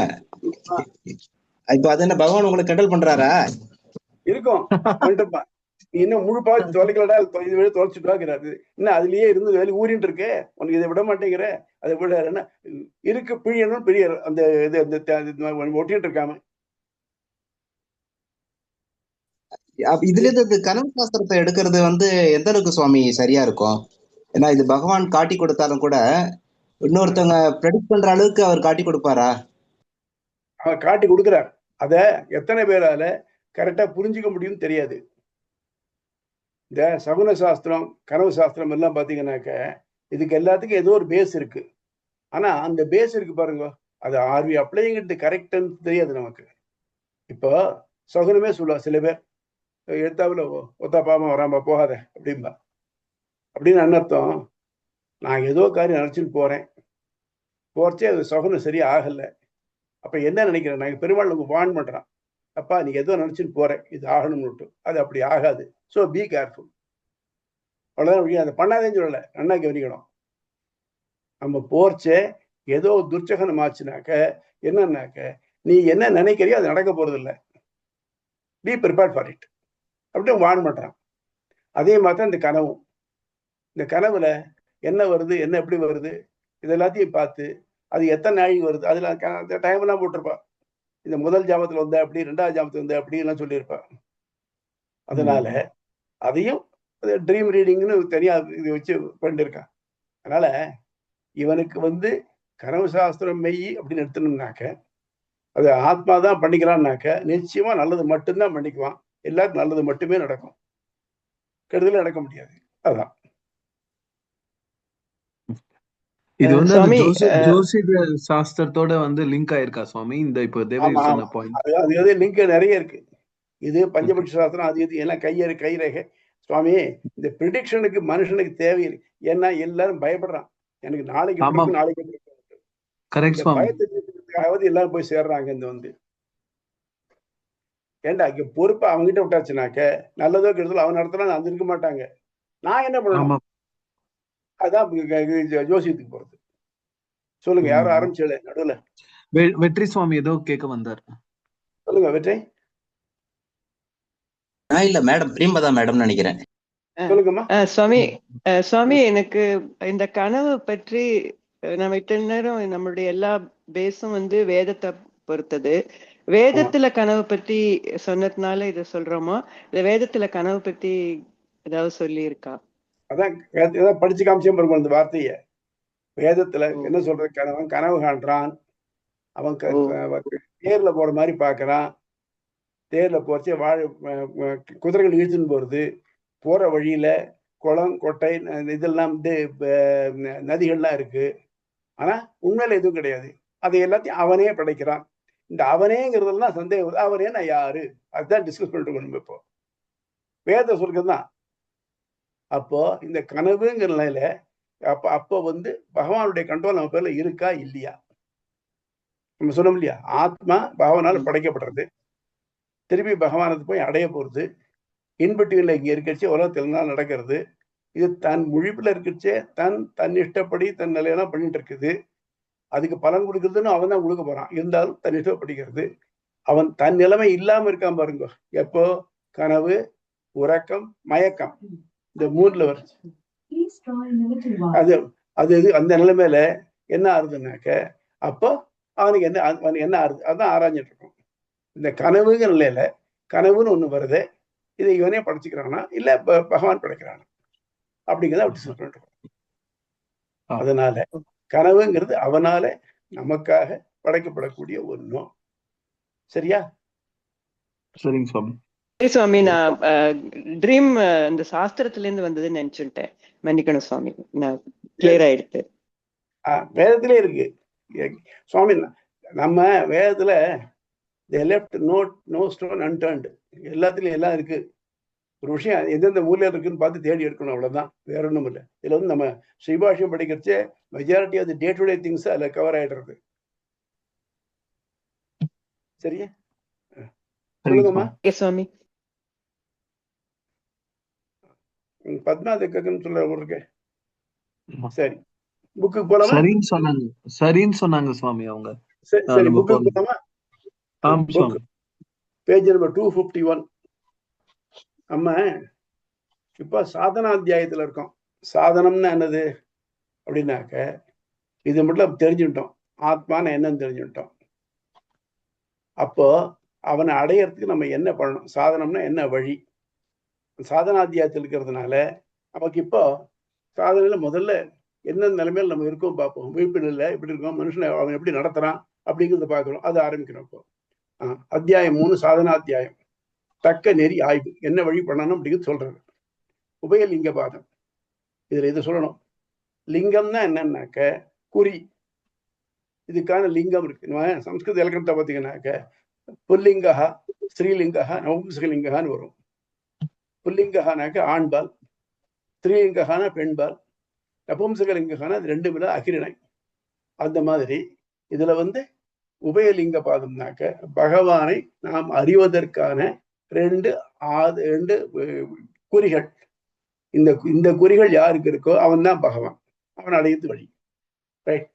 இப்ப அது என்ன பகவான் உங்களுக்கு கண்டல் பண்றாரா? இருக்கும், பண்ணிட்டுப்பான். நீ இன்னும் முழு பாத்து தொலைக்கலடா, இது தொலைச்சுட்டாங்கிறாரு. இன்னும் அதுலயே இருந்து வேலை ஊறிட்டு இருக்கு, உனக்கு இதை விட மாட்டேங்கிற, அதை விட என்ன இருக்கு பிழியணும், பெரிய அந்த இது ஒட்டிட்டு இருக்காம. இதுல இருந்து கனவு சாஸ்திரத்தை எடுக்கிறது வந்து எந்த அளவுக்கு சுவாமி சரியா இருக்கும்? ஏன்னா இது பகவான் காட்டி கொடுத்தாலும் கூட இன்னொருத்தவங்க ப்ரெடிக்ட் பண்ற அளவுக்கு அவர் காட்டி கொடுப்பாரா? அவர் காட்டி கொடுக்குறார். அத எத்தனை பேரால கரெக்டா புரிஞ்சுக்க முடியும்னு தெரியாது. இந்த சகுன சாஸ்திரம், கனவு சாஸ்திரம் எல்லாம் பாத்தீங்கன்னாக்க இதுக்கு எல்லாத்துக்கும் ஏதோ ஒரு பேஸ் இருக்கு. ஆனா அந்த பேஸ் இருக்கு பாருங்க, அது ஆர்வி அப்ளைங்கிறது கரெக்ட்னு தெரியாது நமக்கு. இப்போ சகுனமே சொல்லுவா சில பேர், எடுத்தாப்புல ஒத்தா பாமா வராமா போகாத அப்படின்பா. அப்படின்னு அன்னர்த்தம், நான் ஏதோ காரியம் நினைச்சுட்டு போறச்சே அது சகுனம் சரியா ஆகல. அப்ப என்ன நினைக்கிறேன், நான் பெருமாள் உங்க வான் பண்றான், அப்பா நீ ஏதோ நினைச்சுட்டு போறேன், இது ஆகணும்னு. அது அப்படி ஆகாது. So be careful. அவ்வளவுதான். அதை பண்ணாதேன்னு சொல்லல, நன்னா கவனிக்கணும். நம்ம போர்ச்சே ஏதோ துர்ச்சகனம் ஆச்சுனாக்க என்னன்னாக்க நீ என்ன நினைக்கிறியோ அது நடக்க போறது இல்லை. பி ப்ரிப்பேர்ட் ஃபார் இட் அப்படின்னு வான் பண்றான். அதே மாதிரி இந்த கனவும், இந்த கனவுல என்ன வருது, என்ன எப்படி வருது, இது எல்லாத்தையும் பார்த்து அது எத்தனை நாளைக்கு வருது, அதுல அந்த டைம் எல்லாம் போட்டிருப்பா. இந்த முதல் ஜாமத்துல வந்தா அப்படி, ரெண்டாவது ஜாமத்துல வந்தா அப்படி எல்லாம் சொல்லியிருப்பா. அதனால அதையும் ட்ரீம் ரீடிங்னு தனியா இது வச்சு பண்ணிருக்கான். அதனால இவனுக்கு வந்து கனவு சாஸ்திரம் மெய் அப்படின்னு எடுத்தணும்னாக்க அது ஆத்மா தான் பண்ணிக்கிறான்னாக்க நிச்சயமா நல்லது மட்டும்தான் பண்ணிக்குவான். எல்லாருக்கும் நல்லது மட்டுமே நடக்கும், கெடுதல் நடக்க முடியாது. அதான் இது வந்து அந்த ஜோசிய சாஸ்திரத்தோட வந்து லிங்க் ஆயிருக்கா சுவாமி? இந்த இப்போ தேவரி சொன்ன பாயிண்ட் அது லிங்க் நிறைய இருக்கு. இது பஞ்சபட்ச சாஸ்திரம், அது இது எல்லாம் கைரேகை. சுவாமி, இந்த ப்ரிடிக்ஷனுக்கு மனுஷனுக்கு தேவையில்லை. ஏன்னா எல்லாரும் பயப்படுறான், எனக்கு நாளைக்கு பயத்துக்காவது எல்லாரும் போய் சேர்றாங்க. இந்த வந்து ஏண்டா இங்க பொறுப்பை அவங்ககிட்ட விட்டாச்சுனாக்க நல்லதோ கெடுதலோ அவன் நடத்தலாம், அது இருக்க மாட்டாங்க. நான் என்ன பண்ணணும்? அதான் ஜோசியத்துக்கு போறது. சொல்லுங்க, யாரும் ஆரம்பிச்சல நடுவுல? வெற்றி சுவாமி ஏதோ கேட்க வந்தார். சொல்லுங்க வெற்றி. இல்ல மேடம், பிரேமதா மேடம் நினைக்கிறேன். சொல்லுங்கம்மா. சுவாமி, எனக்கு இந்த கனவு பற்றி நம்ம இத்தனை நேரம் நம்மளுடைய எல்லா பேஸும் வந்து வேதத்தை பொறுத்தது. வேதத்துல கனவு பத்தி சொன்னதுனால இத சொல்றோமா, இல்ல வேதத்துல கனவு பத்தி ஏதாவது சொல்லி இருக்கா? அதான் படிச்சு காமிச்சே பாருங்க அந்த வார்த்தைய. வேதத்துல என்ன சொல்றது, கனவு காண்றான், அவன் நேர்ல போற மாதிரி பாக்குறான், தேர்ல போறச்சே குதிரைகள் இழுத்துன்னு போறது, போற வழியில குளம் கொட்டை இதெல்லாம் நதிகள்லாம் இருக்கு. ஆனா உண்மையில எதுவும் கிடையாது. அதை எல்லாத்தையும் அவனே படைக்கிறான். இந்த அவனேங்கிறதெல்லாம் சந்தேகம் வருது. அவனே நான் யாரு, அதுதான் டிஸ்கஸ் பண்ணிட்டு இருக்கணும். இப்போ வேத சொல்றதுதான். அப்போ இந்த கனவுங்கிற நிலையில அப்போ பகவானுடைய கண்ட்ரோல் நம்ம பேர்ல இருக்கா இல்லையா? நம்ம சொல்லணும் இல்லையா? ஆத்மா பகவானால படைக்கப்படுறது, திருப்பி பகவானுக்கு போய் அடைய போறது, இன்பிட்வீன்ல இங்க இருக்கச்சு உலகத்துல நடக்கிறது. இது தன் முழிப்புல இருக்கச்சே தன் இஷ்டப்படி தன் நிலையெல்லாம் பண்ணிட்டு இருக்குது. அதுக்கு பலன் கொடுக்கறதுன்னு அவன் தான் கொடுக்க போறான். இருந்தாலும் தன் இஷ்டப்படிக்கிறது. அவன் தன் நிலைமை இல்லாம இருக்கான் பாருங்க. எப்போ? கனவு, உறக்கம், மயக்கம், இந்த மூணுல வருது. அது அந்த நிலைமையில என்ன ஆறுதுன்னாக்க, அப்போ அவனுக்கு என்ன ஆறுது, அதான் ஆராய்ஞ்சிட்டு இருக்கோம். இந்த கனவுங்கிற நிலையில கனவுன்னு ஒண்ணு வருது. இதை இவனே படைச்சுக்கிறானா இல்ல பகவான் படைக்கிறானா அப்படிங்கிறத அப்படி சொல்லிட்டு. அதனால கனவுங்கிறது அவனால நமக்காக படைக்கப்படக்கூடிய ஒண்ணும். சரியா? சரிங்க சுவாமி. சரி சுவாமி, நான் ட்ரீம் அந்த சாஸ்திரத்துல இருந்து வந்ததுன்னு நினைச்சுட்டேன். மன்னிக்கணும் சுவாமி, நான் கிளியர் ஆயிடுத்து. வேதத்திலே இருக்கு சுவாமி. நம்ம வேதத்துல left no stone unturned, எல்லாத்துலயும் எல்லாம் இருக்கு. ஒரு விஷயம் எந்தெந்த ஊர்ல இருக்குன்னு பார்த்து தேடி எடுக்கணும், அவ்வளவுதான். வேற ஒண்ணும் இல்லை. இதுல நம்ம ஸ்ரீபாஷ்யம் படிக்கிறச்சே majority of day to day things அதுல கவர் ஆயிடுறது. சரியா? சொல்லுங்கம்மா. சுவாமி பத்மா தேக்கன்னு சொல்ல ஊருக்கு. சரி, புக்கு போலாமா? சரின்னு சொன்னாங்க சுவாமி அவங்க. சரி, புக்கு போலாமா? Page number 251. நம்ம இப்ப சாதனாத்தியாயத்துல இருக்கோம். சாதனம்னா என்னது அப்படின்னாக்க, இது மட்டும் தெரிஞ்சுட்டோம். ஆத்மான்னு என்னன்னு தெரிஞ்சுட்டோம். அப்போ அவனை அடையறதுக்கு நம்ம என்ன பண்ணணும்? சாதனம்னா என்ன வழி? சாதனாத்தியாயத்தில் இருக்கிறதுனால நமக்கு இப்போ சாதனையில முதல்ல என்ன நிலைமையில நம்ம இருக்கோம் பார்ப்போம். விழிப்பு நிலை எப்படி இருக்கோம், மனுஷனை அவன் எப்படி நடத்துறான் அப்படிங்கிறத பார்க்கணும். அது ஆரம்பிக்கணும். இப்போ அத்தியாயம் 3 சாதனாத்தியாயம். தக்க நெறி ஆய்வு, என்ன வழி பண்ணணும் அப்படிங்கிறது சொல்றது. உபயலிங்க பாதம். இதுல இது சொல்லணும். லிங்கம்னா என்னன்னாக்க குறி. இதுக்கான லிங்கம் இருக்கு. சம்ஸ்கிருத இலக்கணத்தை பார்த்தீங்கன்னாக்க புல்லிங்கா, ஸ்ரீலிங்கா, நவம்சகலிங்கான்னு வரும். புல்லிங்கானாக்க ஆண்பால், ஸ்ரீலிங்கான பெண்பால், நபும்சகலிங்கான அது ரெண்டு பேரும் அகிரிணை. அந்த மாதிரி இதுல உபயலிங்க பாதம்னாக்க பகவானை நாம் அறிவதற்கான ரெண்டு குறிகள். இந்த குறிகள் யாருக்கு இருக்கோ அவன் தான் பகவான், அவன் அடையது வழி. ரைட்.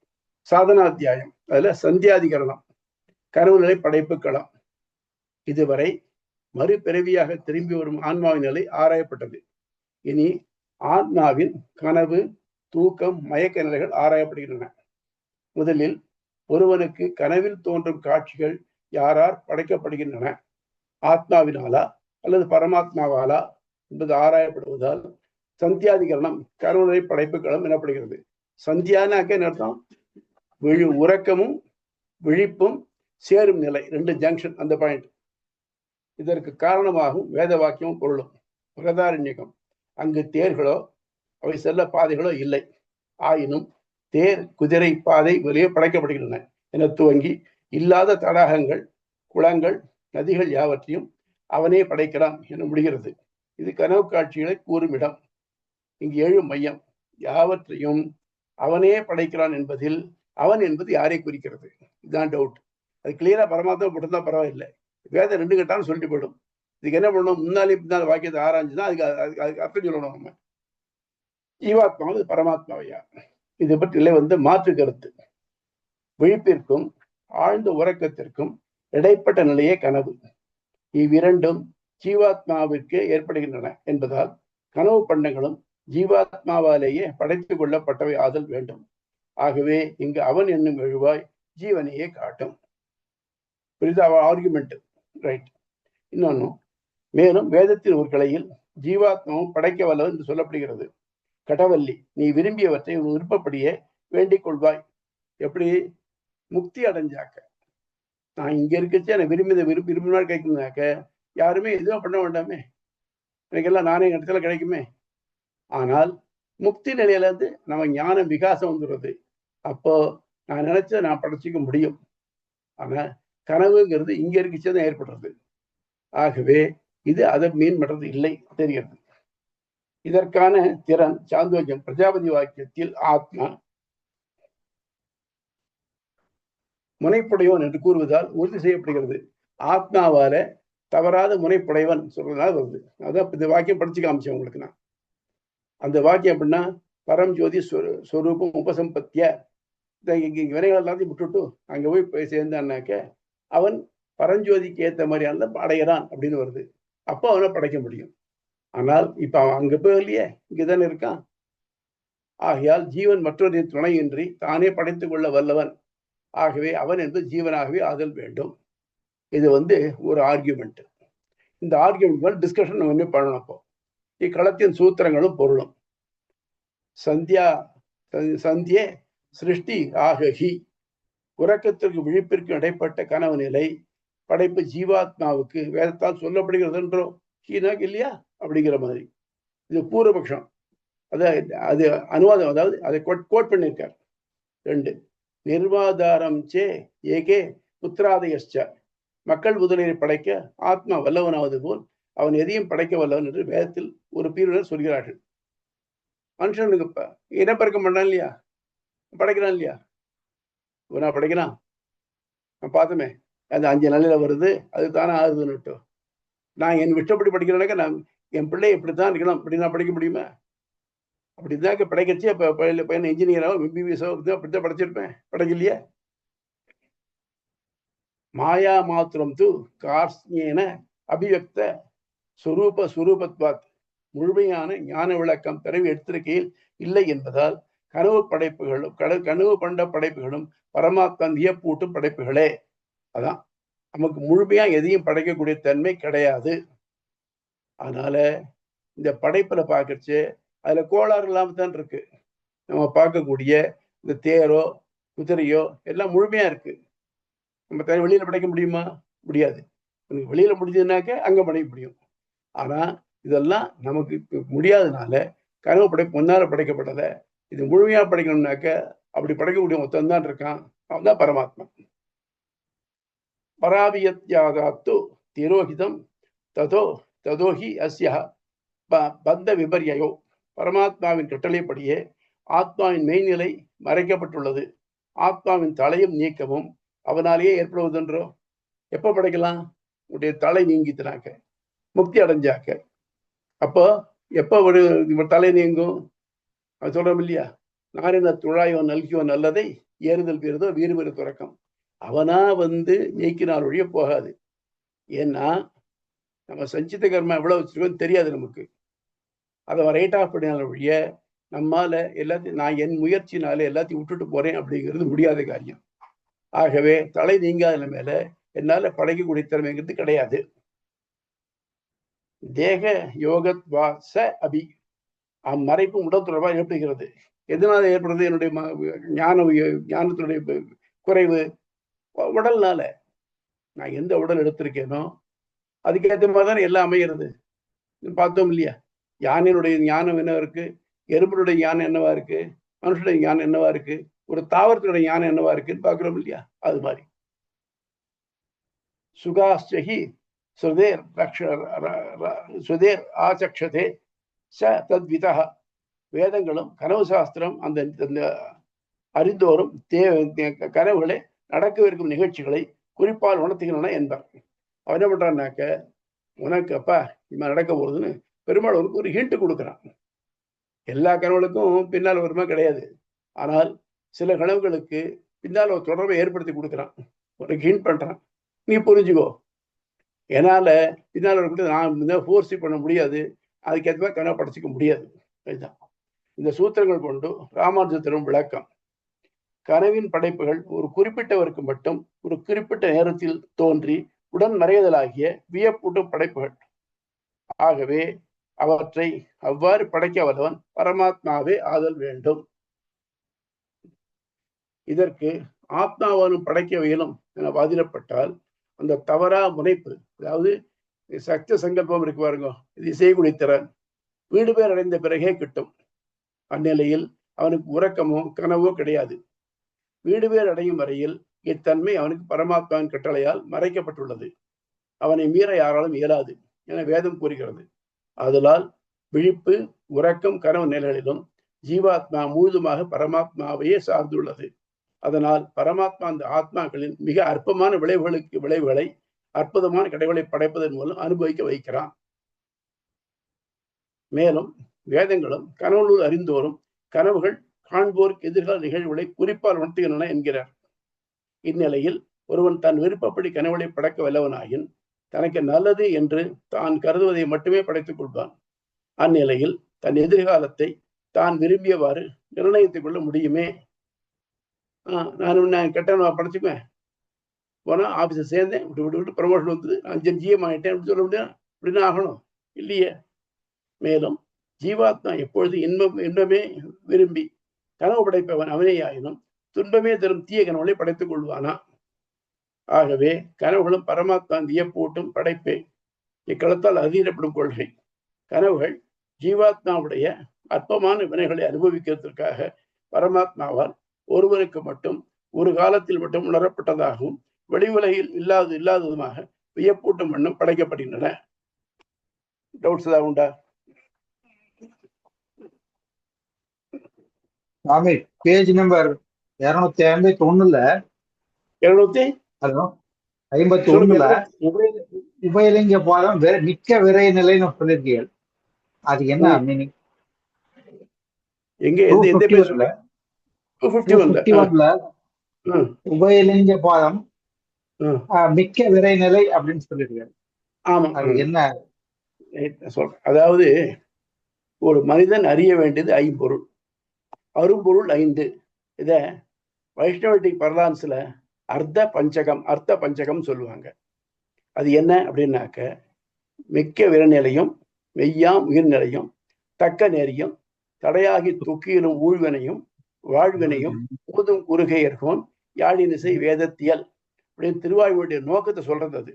சாதனாத்தியாயம். அதுல சந்தியாதிகரணம், கருவுநிலை, படைப்பு களம். இதுவரை மறுபிறவியாக திரும்பி வரும் ஆன்மாவின் நிலை ஆராயப்பட்டது. இனி ஆத்மாவின் கனவு, தூக்கம், மயக்க நிலைகள் ஆராயப்படுகின்றன. முதலில் ஒருவனுக்கு கனவில் தோன்றும் காட்சிகள் யாரார் படைக்கப்படுகின்றன, ஆத்மாவினாலா அல்லது பரமாத்மாவாலா என்பது ஆராயப்படுவதால் சந்தியாதிகரணம், கருவுநிலை, படைப்பு களம் எனப்படுகிறது. சந்தியானாக்க அர்த்தம் உறக்கமும் விழிப்பும் சேரும் நிலை, ரெண்டு ஜங்ஷன், அந்த பாயிண்ட். இதற்கு காரணமாகும் வேத வாக்கியமும் பொருளும். பிரதாரண்யகம். அங்கு தேர்களோ அவை செல்ல பாதைகளோ இல்லை. ஆயினும் தேர், குதிரை பாதை வெளியே படைக்கப்படுகின்றன என துவங்கி இல்லாத தடாகங்கள், குளங்கள், நதிகள் யாவற்றையும் அவனே படைக்கிறான் என முடிகிறது. இது கனவு காட்சிகளை கூறும் இடம். இங்கு 7 மையம். யாவற்றையும் அவனே படைக்கிறான் என்பதில் அவன் என்பது யாரை குறிக்கிறது? இதுதான் டவுட். அது கிளியரா பரமாத்மா மட்டும்தான் பரவாயில்லை. வேதம் 2 கட்டான்னு சொல்லிட்டு போயிடும். இதுக்கு என்ன பண்ணணும்? முன்னாலே பின்னால் வாக்கியத்தை ஆராய்ஞ்சுதான் அதுக்கு அர்த்தம் சொல்லணும். நம்ம ஜீவாத்மா பரமாத்மாவையா? இதை பற்றி மாற்று கருத்து. விழிப்பிற்கும் ஆழ்ந்த உறக்கத்திற்கும் இடைப்பட்ட நிலையே கனவு. இவ்விரண்டும் ஜீவாத்மாவிற்கு ஏற்படுகின்றன என்பதால் கனவு பண்டங்களும் ஜீவாத்மாவாலேயே படைத்துக் கொள்ளப்பட்டவை ஆதல் வேண்டும். ஆகவே இங்கு அவன் என்னும் எழுவாய் ஜீவனையே காட்டும். புரியுதா ஆர்குமெண்ட்? ரைட். இன்னொன்னு, மேலும் வேதத்தின் ஒரு கிளையில் ஜீவாத்மாவும் படைக்க வல்லது என்று சொல்லப்படுகிறது. கடவல்லி, நீ விரும்பியவற்றை உன் விருப்பப்படியே வேண்டிக் கொள்வாய். எப்படி? முக்தி அடைஞ்சாக்க. நான் இங்க இருக்கச்சு எனக்கு விரும்பினால் கிடைக்கும்னாக்க யாருமே எதுவும் பண்ண வேண்டாமே, எனக்கெல்லாம் நானே இடத்துல கிடைக்குமே. ஆனால் முக்தி நிலையில இருந்து நம்ம ஞான விகாசம் வந்துடுறது. அப்போ நான் நினைச்ச நான் படைச்சிக்க முடியும். ஆனா கனவுங்கிறது இங்க இருக்குச்சுதான் ஏற்படுறது. ஆகவே இது அதை மீன் பண்றது இல்லை தெரிகிறது. இதற்கான திறன் சாந்தோக்கியம் பிரஜாபதி வாக்கியத்தில் ஆத்மா முனைப்புடையவன் என்று கூறுவதால் உறுதி செய்யப்படுகிறது. ஆத்மாவால தவறாத முனைப்புடையவன் சொல்றதுனால வருது. அதான் இந்த வாக்கியம் படிச்சு காமிச்சேன் உங்களுக்கு. நான் அந்த வாக்கியம் அப்படின்னா பரம் ஜோதி ஸ்வரூபம் உபசம்பத்திய வினைகள் எல்லாத்தையும் விட்டுட்டு அங்க போய் சேர்ந்தான்னாக்க அவன் பரஞ்சோதிக்கு ஏற்ற மாதிரியான அடைகிறான் அப்படின்னு வருது. அப்போ அவனை படைக்க முடியும். ஆனால் இப்ப அவன் அங்க போய் இல்லையே, இங்கதானே இருக்கான். ஆகையால் ஜீவன் மற்றொரு துணையின்றி தானே படைத்துக் கொள்ள வல்லவன். ஆகவே அவன் என்று ஜீவனாகவே ஆதல் வேண்டும். இது ஒரு ஆர்கியூமெண்ட். இந்த ஆர்கியூமெண்ட் டிஸ்கஷன் நம்ம என்ன பண்ணணும். அப்போ இக்களத்தின் சூத்திரங்களும் பொருளும் சந்தியே சிருஷ்டி ஆகி உறக்கத்திற்கு விழிப்பிற்கு இடைப்பட்ட கனவு நிலை படைப்பு ஜீவாத்மாவுக்கு வேதத்தால் சொல்லப்படுகிறது என்றோ ஹீனாக் இல்லையா அப்படிங்கிற மாதிரி. இது பூர்வபக்ஷம். அது அனுவாதம், அதாவது அதை கோட் பண்ணியிருக்கார். 2 நிர்வாதாரம் சே ஏகே புத்திராதயச்ச மக்கள் முதலியை படைக்க ஆத்மா வல்லவனாவது போல் அவன் எதையும் படைக்க வல்லவன் என்று வேதத்தில் ஒரு பிரிவினர் சொல்கிறார்கள். மனுஷனுக்கு இனப்பெருக்கம் பண்ணான் இல்லையா, படைக்கிறான் இல்லையா, இவனா படைக்கிறான். பார்த்தோமே, அது 5 நிலையில வருது, அது தானே ஆகுதுன்னுட்டு. நான் என் விட்டப்படி படிக்கிறேன்னாக்க நான் என் பிள்ளை இப்படித்தான் இருக்கணும் அப்படி நான் படிக்க முடியுமா? அப்படிதான் படைக்கச்சு. அப்ப பையன் இன்ஜினியராகவும் எம்பிபிஎஸோ அப்படித்தான் படைச்சிருப்பேன். படைக்கலையே. மாயா மாத்திரம் தூ கார்ஸ்ஞேன அபிவக்த சுரூபத்வாத் முழுமையான ஞான விளக்கம் பிறவி எடுத்திருக்கையில் இல்லை என்பதால் கனவு பண்ட படைப்புகளும் பரமாத்மன் வியப்பூட்டும் படைப்புகளே. அதான் நமக்கு முழுமையா எதையும் படைக்கக்கூடிய தன்மை கிடையாது. அதனால இந்த படைப்புல பார்க்கச்சு அதுல கோளாறு இல்லாம தான் இருக்கு. நம்ம பார்க்கக்கூடிய இந்த தேரோ குதிரையோ எல்லாம் முழுமையா இருக்கு. நம்ம வெளியில படைக்க முடியுமா? முடியாது. வெளியில முடிஞ்சதுனாக்க அங்க படைக்க முடியும். ஆனா இதெல்லாம் நமக்கு முடியாதனால கனவு படைப்பு முன்னால படைக்கப்பட்டத இது முழுமையா படைக்கணும்னாக்க அப்படி படைக்கக்கூடிய மொத்தம் தான் இருக்கான். அவன் தான் பரமாத்மா. பராவியத்யாகாத்து திரோஹிதம் ததோஹி அஸ்ய பந்த விபர்யோ பரமாத்மாவின் கட்டளைப்படியே ஆத்மாவின் மெய்நிலை மறைக்கப்பட்டுள்ளது. ஆத்மாவின் தலையும் நீக்கமும் அவனாலேயே ஏற்படுவதென்றோ. எப்ப படைக்கலாம்? உடைய தலை நீங்கித்தினாக்க, முக்தி அடைஞ்சாக்க. அப்போ எப்ப ஒரு தலை நீங்கும்? அது சொல்றோம் இல்லையா, நாரின துழாயோ நல்கியோ நல்லதை ஏறுதல் பெறுதோ வீறுபெறு துறக்கம். அவனா நீக்கினால் ஒழிய போகாது. ஏன்னா நம்ம சஞ்சித கர்மா எவ்வளவு வச்சிருக்கோம் தெரியாது நமக்கு. அதை ரைட் ஆஃப் பண்ணினால ஒழிய நம்மால எல்லாத்தையும் நான் என் முயற்சினால எல்லாத்தையும் விட்டுட்டு போறேன் அப்படிங்கிறது முடியாத காரியம். ஆகவே தலை நீங்காத மேல என்னால படைக்கக்கூடிய திறமைங்கிறது கிடையாது. தேக யோகத்வாச அபி அம்மறைப்பு உடல் தொடர்பாக ஏற்படுகிறது. எதனால ஏற்படுறது? என்னுடைய ஞானத்தினுடைய குறைவு. உடல்னால நான் எந்த உடல் எடுத்திருக்கேனோ அதுக்கேற்ற மாதிரி தான் எல்லாம் அமைகிறது. பார்த்தோம் இல்லையா, யானையினுடைய ஞானம் என்ன இருக்கு, எறும்புடைய ஞானம் என்னவா இருக்கு, மனுஷனுடைய ஞானம் என்னவா இருக்கு, ஒரு தாவரத்தினுடைய ஞானம் என்னவா இருக்குன்னு பாக்குறோம் இல்லையா. அது மாதிரி சுகாஸ்டகி சுதேர் ஆச்சக்ஷதே ச தத்விதா. வேதங்களும் கனவு சாஸ்திரம் அந்த அறிந்தோறும் கனவுகளை நடக்கவிருக்கும் நிகழ்ச்சிகளை குறிப்பால் உணர்த்துகின்றன என்பார். அவன் என்ன பண்றான்னாக்க, உனக்கு அப்பா இவன் நடக்க போகுதுன்னு பெருமாள் ஒரு ஹிண்ட் கொடுக்குறான். எல்லா கனவுகளுக்கும் பின்னால் வருமா கிடையாது. ஆனால் சில கனவுகளுக்கு பின்னால் ஒரு தொடர்பை ஏற்படுத்தி கொடுக்குறான், உனக்கு ஹிண்ட் பண்றான், நீ புரிஞ்சுக்கோ. என்னால பின்னால் வரக்கூடிய நான் ஃபோர்ஸ் பண்ண முடியாது, அதுக்கேற்ற கனவு படைச்சிக்க முடியாது. இதுதான் இந்த சூத்திரங்கள் கொண்டு ராமானுஜர் தரும் விளக்கம். கனவின் படைப்புகள் ஒரு குறிப்பிட்டவருக்கு மட்டும் ஒரு குறிப்பிட்ட நேரத்தில் தோன்றி உடன் மறைதலாகிய வியப்பூட்டும் படைப்புகள். ஆகவே அவற்றை அவ்வாறு படைக்க வல்லவன் பரமாத்மாவே ஆதல் வேண்டும். இதற்கு ஆத்மாவாலும் படைக்கவியலும் என வாதிடப்பட்டால் அந்த தவறா முனைப்பு, அதாவது சக்த சங்கல்பம் இருக்கு பாருங்க, இது இசைக்குடி திறன் வீடு பேர் அடைந்த பிறகே கிட்டும். அந்நிலையில் அவனுக்கு உறக்கமோ கனவோ கிடையாது. வீடு பேர் அடையும் வரையில் இத்தன்மை அவனுக்கு பரமாத்மாவின் கட்டளையால் மறைக்கப்பட்டுள்ளது. அவனை மீற யாராலும் இயலாது என வேதம் கூறுகிறது. ஆதலால் விழிப்பு, உறக்கம், கனவு நிலைகளிலும் ஜீவாத்மா முழுதுமாக பரமாத்மாவையே சார்ந்துள்ளது. அதனால் பரமாத்மா அந்த ஆத்மாக்களின் மிக அற்பமான விளைவுகளை அற்புதமான கடைகளை படைப்பதன் மூலம் அனுபவிக்க வைக்கிறான். மேலும் வேதங்களும் கனவுள் அறிந்தோறும் கனவுகள் காண்போருக்கு எதிர்கால நிகழ்வுகளை குறிப்பால் உணர்த்துகின்றன என்கிறார். இந்நிலையில் ஒருவன் தன் விருப்பப்படி கனவுகளை படைக்க வல்லவனாயின் தனக்கு நல்லது என்று தான் கருதுவதை மட்டுமே படைத்துக் கொள்வான். அந்நிலையில் தன் எதிர்காலத்தை தான் விரும்பியவாறு நிர்ணயித்துக் கொள்ள முடியுமே. நான் கெட்டவனா படைச்சுக்குவேன், போனா ஆபீஸை சேர்ந்தேன், விட்டு ப்ரமோஷன் வந்தது, நான் ஜிஎம் ஆகிட்டேன் அப்படின்னு சொல்ல முடியும்? அப்படின்னு ஆகணும் இல்லையே. மேலும் ஜீவாத்மா எப்பொழுது இன்பமே விரும்பி கனவு படைப்பவன் அவனே ஆயினும் துன்பமே தரும் தீய கனவுகளை படைத்துக் கொள்வானா? ஆகவே கனவுகளும் பரமாத்மா வியப்பூட்டும் படைப்பே. இக்களத்தால் அதிரப்படும் கொள்கை. கனவுகள் ஜீவாத்மாவுடைய அற்பமான வினைகளை அனுபவிக்கிறதுக்காக பரமாத்மாவால் ஒருவருக்கு மட்டும் ஒரு காலத்தில் மட்டும் உணரப்பட்டதாகவும் வெளி உலகில் இல்லாததுமாக வியப்பூட்டும் வண்ணம் படைக்கப்படுகின்றன. டவுட்ஸ் ஏதாவது உண்டா? சாமி, பேஜ் நம்பர் 251ல 251ல உபயலிங்க பாதம் மிக்க விரை நிலைன்னு சொல்லிருக்கீங்க. அது என்ன மீனிங்? எங்க எந்த பேஜ்ல? 251ல உபயலிங்க பாதம் மிக்க விரை நிலை அப்படின்னு சொல்லிருக்காரு. ஆமா, அது என்ன சொல்றேன். அதாவது ஒரு மனிதன் அறிய வேண்டியது ஐம்பொருள், அரும்பொருள் 5. இத வைஷ்ணவட்டிக் பரலான்ஸ்ல அர்த்த பஞ்சகம் சொல்லுவாங்க. அது என்ன அப்படின்னாக்க, மிக்க விரநிலையும் மெய்யாம் உயிர்நிலையும் தக்க நேரியும் தடையாகி துக்கியிலும் ஊழ்வினையும் வாழ்வினையும் ஊதும் குறுகையர்கோன் யாழினிசை வேதத்தியல் அப்படின்னு திருவாயுடைய நோக்கத்தை சொல்றது. அது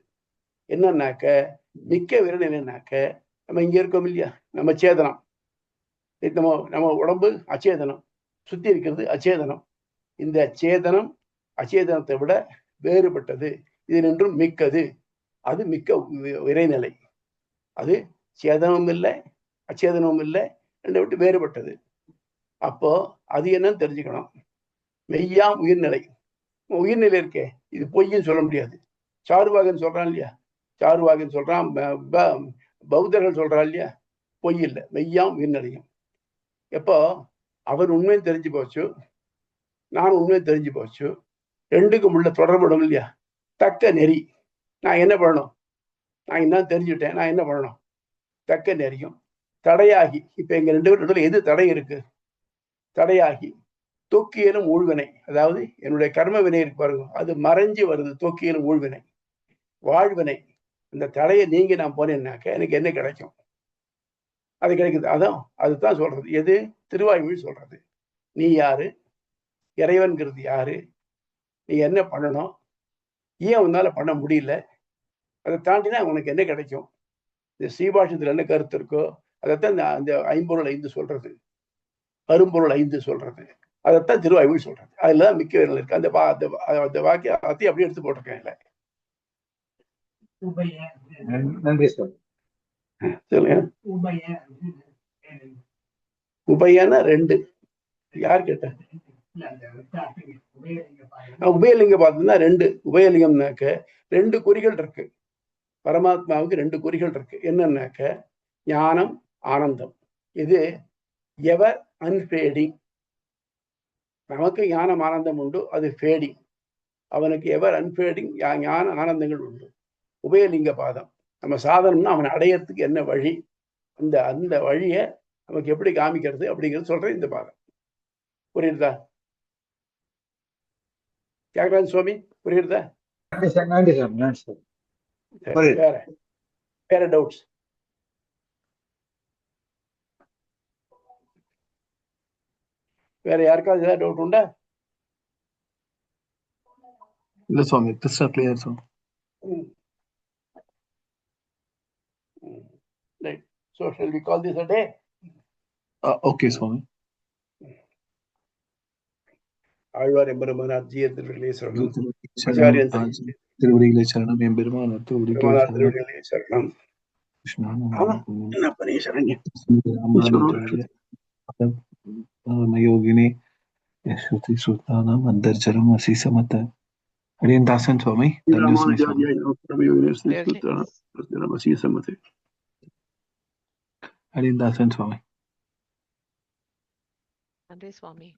என்னன்னாக்க, மிக்க விரநிலைனாக்க நம்ம இங்க இருக்கோம் இல்லையா, நம்ம சேதனம், நம்ம உடம்பு அச்சேதனம், சுத்தி இருக்கிறது அச்சேதனம். இந்த சேதனம் அச்சேதனத்தை விட வேறுபட்டது, இது நின்றும் மிக்கது. அது மிக்க விரைநிலை. அது சேதனமும் இல்லை அச்சேதனமும் இல்லை, ரெண்டை விட்டு வேறுபட்டது. அப்போ அது என்னன்னு தெரிஞ்சுக்கணும். மெய்யாம் உயிர்நிலை. உயிர்நிலை இருக்கே, இது பொய்ன்னு சொல்ல முடியாது. சாருவாகன் சொல்றான் இல்லையா, சாருவாகன் சொல்றான், பௌத்தர்கள் சொல்றான் இல்லையா, பொய் இல்லை, மெய்யாம் உயிர்நிலையும். எப்போ அவன் உண்மையும் தெரிஞ்சு போச்சு, நான் உண்மையும் தெரிஞ்சு போச்சு, ரெண்டுக்கும் உள்ள தொடர்புடும் இல்லையா, தக்க நெறி. நான் என்ன பண்ணணும்? நான் என்ன தெரிஞ்சுட்டேன், நான் என்ன பண்ணணும்? தக்க நெறியும் தடையாகி, இப்ப எங்க 2 பேரும் எது தடை இருக்கு? தடையாகி தொக்கியலும் ஊழ்வினை, அதாவது என்னுடைய கர்ம வினை இருக்கு பாருங்க, அது மறைஞ்சு வருது. தொக்கியலும் ஊழ்வினை வாழ்வினை. இந்த தடையை நீங்க நான் போனேன்னாக்க எனக்கு என்ன கிடைக்கும்? அது கிடைக்குது. அதுதான் சொல்றது. எது? திருவாய்மொழி சொல்றது. நீ யாரு, இறைவன்கிறது யாரு, நீ என்ன பண்ணணும், ஏன் உன்னால பண்ண முடியல, அதை தாண்டினா உனக்கு என்ன கிடைக்கும்? இந்த ஸ்ரீபாஷத்துல என்ன கருத்து இருக்கோ அதைத்தான் அந்த ஐம்பொருள் 5 சொல்றது, அரும்பொருள் 5 சொல்றது. அதைத்தான் திருவாய்மொழி சொல்றது. அதுலதான் மிக்க விரல் இருக்கு. அந்த வாக்கியத்தை அப்படியே எடுத்து போட்டிருக்கேன். இல்ல, நன்றி சார். சொல்லுங்க. உபயனா 2 யார் கேட்ட? உபயலிங்க பார்த்தீங்கன்னா 2 உபயலிங்கம்னாக்க 2 குறிகள் இருக்கு. பரமாத்மாவுக்கு 2 குறிகள் இருக்கு. என்னன்னாக்க, ஞானம், ஆனந்தம். இது எவர் அன்ஃபேடிங். நமக்கு ஞானம் ஆனந்தம் உண்டு, அது ஃபேடிங். அவனுக்கு எவர் அன்ஃபேடிங் ஞான ஆனந்தங்கள் உண்டு. உபயலிங்க பாதம் நம்ம சாதனம்னா அவனை அடையறதுக்கு என்ன வழி, அந்த வழியை நமக்கு எப்படி காமிக்கிறது அப்படிங்கிறது சொல்றேன் இந்த பாதம். புரியுதா தியாகராஜ சுவாமி? புரியுதா? நன்றி சார். வேற டவுட்ஸ்? வேற யாருக்காவது ஏதாவது டவுட் உண்டா? இல்ல Swami, crystal clear Swami. Right. So shall we call this a day? Okay Swami. Alvar Emperumanar Jeeyar திருவடிகளே சரணம். சரணம் ஆச்சாரியன் திருவடிகளை சரணம், எம்பெருமான் திருவடிகளை பெருமானார் சரணம். திருவடிகளே சரணம். என்ன பண்ணி சரண்யம் யோகினி ஸ்ருதி சுல்தானம் அந்தர்ஜரம் அசீசமத்த. அடியன் தாசன் சுவாமி. அடியன் தாசன் சுவாமி. நன்றி சுவாமி.